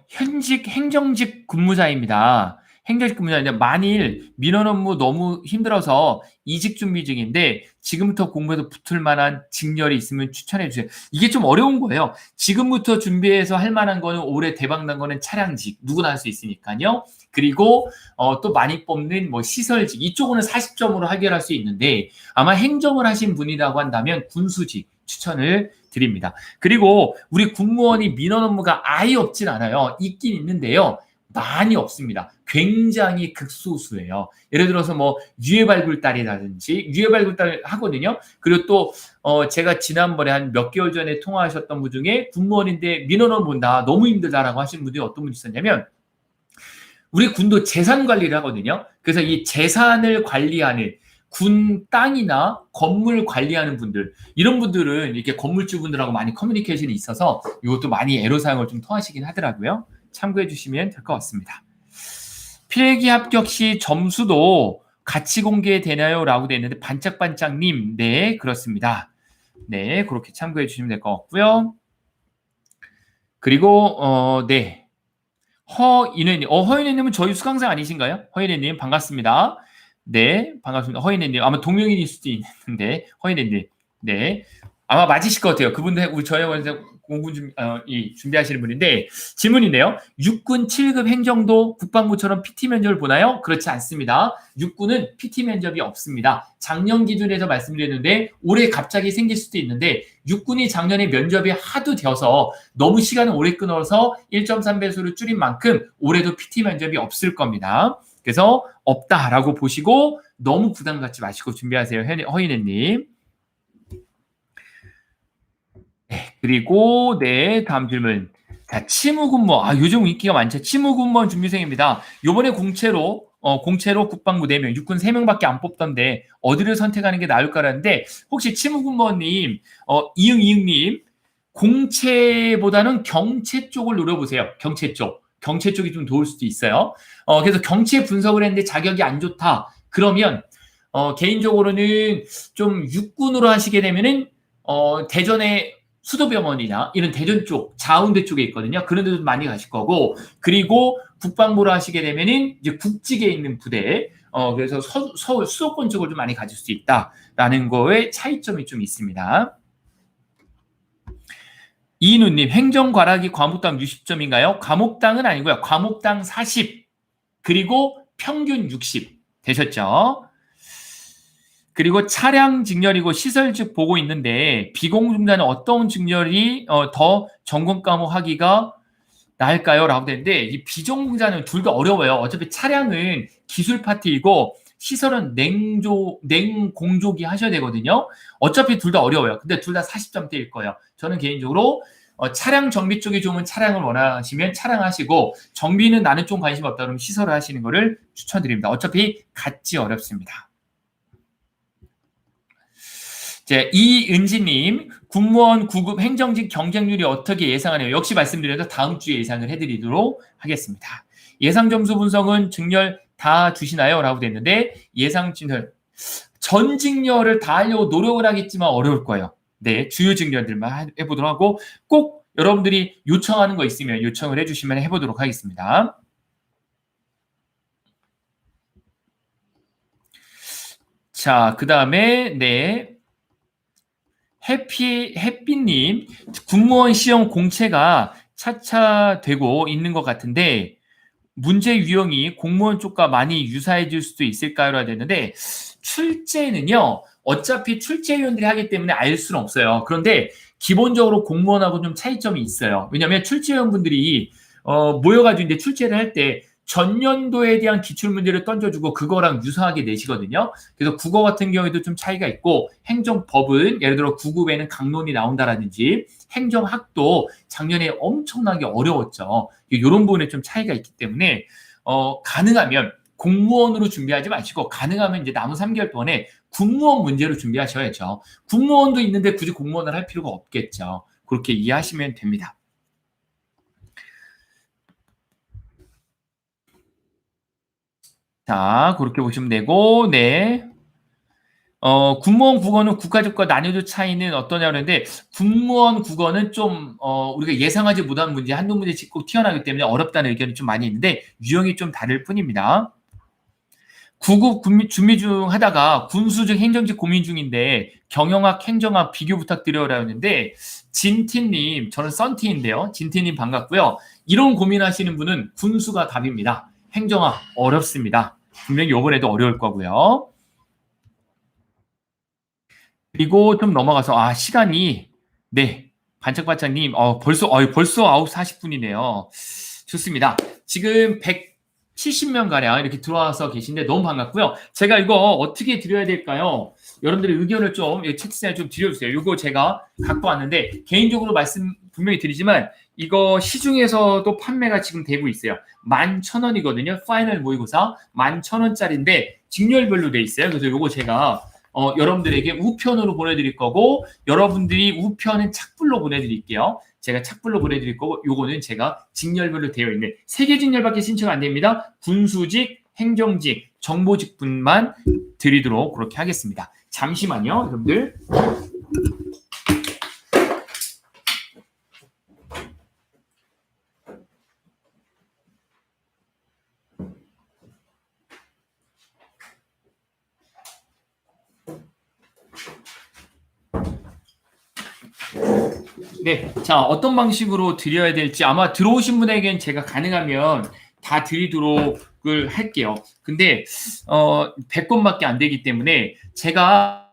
현직 행정직 근무자입니다. 행정직 근무자인데, 만일 민원 업무 너무 힘들어서 이직 준비 중인데, 지금부터 공부해서 붙을 만한 직렬이 있으면 추천해 주세요. 이게 좀 어려운 거예요. 지금부터 준비해서 할 만한 거는 올해 대박난 거는 차량직, 누구나 할 수 있으니까요. 그리고, 또 많이 뽑는 뭐 시설직, 이쪽은 40점으로 해결할 수 있는데, 아마 행정을 하신 분이라고 한다면 군수직 추천을 드립니다. 그리고 우리 군무원이 민원 업무가 아예 없진 않아요. 있긴 있는데요. 많이 없습니다. 굉장히 극소수예요. 예를 들어서 뭐 유해발굴달이라든지 유해발굴달 하거든요. 그리고 또 제가 지난번에 한 몇 개월 전에 통화하셨던 분 중에 군무원인데 민원을 본다. 너무 힘들다라고 하시는 분들이 어떤 분이 있었냐면 우리 군도 재산 관리를 하거든요. 그래서 이 재산을 관리하는 군 땅이나 건물 관리하는 분들, 이런 분들은 이렇게 건물주분들하고 많이 커뮤니케이션이 있어서 이것도 많이 애로사항을 좀 통하시긴 하더라고요. 참고해 주시면 될 것 같습니다. 필기 합격 시 점수도 같이 공개되나요? 라고 되어 있는데 반짝반짝님, 네, 그렇습니다. 네, 그렇게 참고해 주시면 될 것 같고요. 그리고 네, 허인혜님, 허인혜님은 저희 수강생 아니신가요? 허인혜님 반갑습니다. 네, 반갑습니다. 허인혜님. 아마 동명인일 수도 있는데, 허인혜님. 네. 아마 맞으실 것 같아요. 그분들, 우리 저희가 공부 준비하시는 분인데, 질문인데요. 육군 7급 행정도 국방부처럼 PT 면접을 보나요? 그렇지 않습니다. 육군은 PT 면접이 없습니다. 작년 기준에서 말씀드렸는데, 올해 갑자기 생길 수도 있는데, 육군이 작년에 면접이 하도 되어서 너무 시간을 오래 끊어서 1.3배수를 줄인 만큼 올해도 PT 면접이 없을 겁니다. 그래서 없다라고 보시고 너무 부담 갖지 마시고 준비하세요. 허인혜님. 네, 그리고 네, 다음 질문. 자, 치무군무. 요즘 인기가 많죠. 치무군무원 준비생입니다. 요번에 공채로 국방부 4명, 육군 3명밖에 안 뽑던데 어디를 선택하는 게 나을까라는데 혹시 치무군무원님, 이응님 공채보다는 경채 쪽을 노려보세요. 경채 쪽. 경채 쪽이 좀 도울 수도 있어요. 그래서 경채 분석을 했는데 자격이 안 좋다. 그러면 개인적으로는 좀 육군으로 하시게 되면은 대전의 수도병원이나 이런 대전 쪽, 자운대 쪽에 있거든요. 그런 데도 많이 가실 거고, 그리고 국방부로 하시게 되면은 이제 국직에 있는 부대, 그래서 서울 수도권 쪽을 좀 많이 가질 수 있다라는 거에 차이점이 좀 있습니다. 이누님, 행정과락이 과목당 60점인가요? 과목당은 아니고요. 과목당 40, 그리고 평균 60 되셨죠? 그리고 차량 직렬이고 시설직 보고 있는데 비공중자는 어떤 직렬이 더 전공 과목 하기가 나을까요? 라고 되는데 이 비전공자는 둘 다 어려워요. 어차피 차량은 기술 파트이고 시설은 냉공조기 하셔야 되거든요. 어차피 둘 다 어려워요. 근데 둘 다 40점대일 거예요. 저는 개인적으로 차량 정비 쪽이 좋으면 차량을 원하시면 차량 하시고 정비는 나는 좀 관심 없다 그러면 시설을 하시는 거를 추천드립니다. 어차피 같지 어렵습니다. 이은지님, 군무원 9급 행정직 경쟁률이 어떻게 예상하나요? 역시 말씀드려도 다음 주에 예상을 해드리도록 하겠습니다. 예상 점수 분석은 직렬 다 주시나요? 라고 됐는데 예상 직렬, 전 직렬을 다 하려고 노력을 하겠지만 어려울 거예요. 네, 주요 직렬들만 해보도록 하고 꼭 여러분들이 요청하는 거 있으면 요청을 해주시면 해보도록 하겠습니다. 자, 그 다음에 네. 해피님, 군무원 시험 공채가 차차 되고 있는 것 같은데 문제 유형이 공무원 쪽과 많이 유사해질 수도 있을까요? 라고 했는데 출제는요. 어차피 출제위원들이 하기 때문에 알 수는 없어요. 그런데 기본적으로 공무원하고 좀 차이점이 있어요. 왜냐하면 출제위원분들이 모여가지고 이제 출제를 할 때 전년도에 대한 기출문제를 던져주고 그거랑 유사하게 내시거든요. 그래서 국어 같은 경우에도 좀 차이가 있고 행정법은 예를 들어 9급에는 강론이 나온다라든지 행정학도 작년에 엄청나게 어려웠죠. 이런 부분에 좀 차이가 있기 때문에 가능하면 공무원으로 준비하지 마시고 가능하면 이제 남은 3개월 동안에 군무원 문제로 준비하셔야죠. 군무원도 있는데 굳이 공무원을 할 필요가 없겠죠. 그렇게 이해하시면 됩니다. 자, 그렇게 보시면 되고, 네. 군무원 국어는 국가직과 난이도 차이는 어떠냐 그러는데, 군무원 국어는 좀, 우리가 예상하지 못한 문제, 한두 문제 짚고 튀어나오기 때문에 어렵다는 의견이 좀 많이 있는데, 유형이 좀 다를 뿐입니다. 9급 준비 중 하다가 군수직 행정직 고민 중인데, 경영학, 행정학 비교 부탁드려라 했는데, 진티님, 저는 썬티인데요. 진티님 반갑고요. 이런 고민하시는 분은 군수가 답입니다. 행정학 어렵습니다. 분명히 이번에도 어려울 거고요. 그리고 좀 넘어가서 시간이 네 반짝반짝님 벌써 9시 40분이네요. 좋습니다. 지금 170명 가량 이렇게 들어와서 계신데 너무 반갑고요. 제가 이거 어떻게 드려야 될까요? 여러분들의 의견을 좀 채팅창에 좀 드려주세요. 이거 제가 갖고 왔는데 개인적으로 말씀 분명히 드리지만 이거 시중에서도 판매가 지금 되고 있어요. 11,000원이거든요. 파이널 모의고사 11,000원짜리인데 직렬별로 돼 있어요. 그래서 이거 제가 여러분들에게 우편으로 보내드릴 거고 여러분들이 우편은 착불로 보내드릴게요. 제가 착불로 보내드릴 거고 요거는 제가 직렬별로 되어 있는 3개 직렬밖에 신청 안 됩니다. 군수직, 행정직, 정보직분만 드리도록 그렇게 하겠습니다. 잠시만요, 여러분들. 네, 자 어떤 방식으로 드려야 될지 아마 들어오신 분에겐 제가 가능하면 다 드리도록 할게요. 근데 100건밖에 안 되기 때문에 제가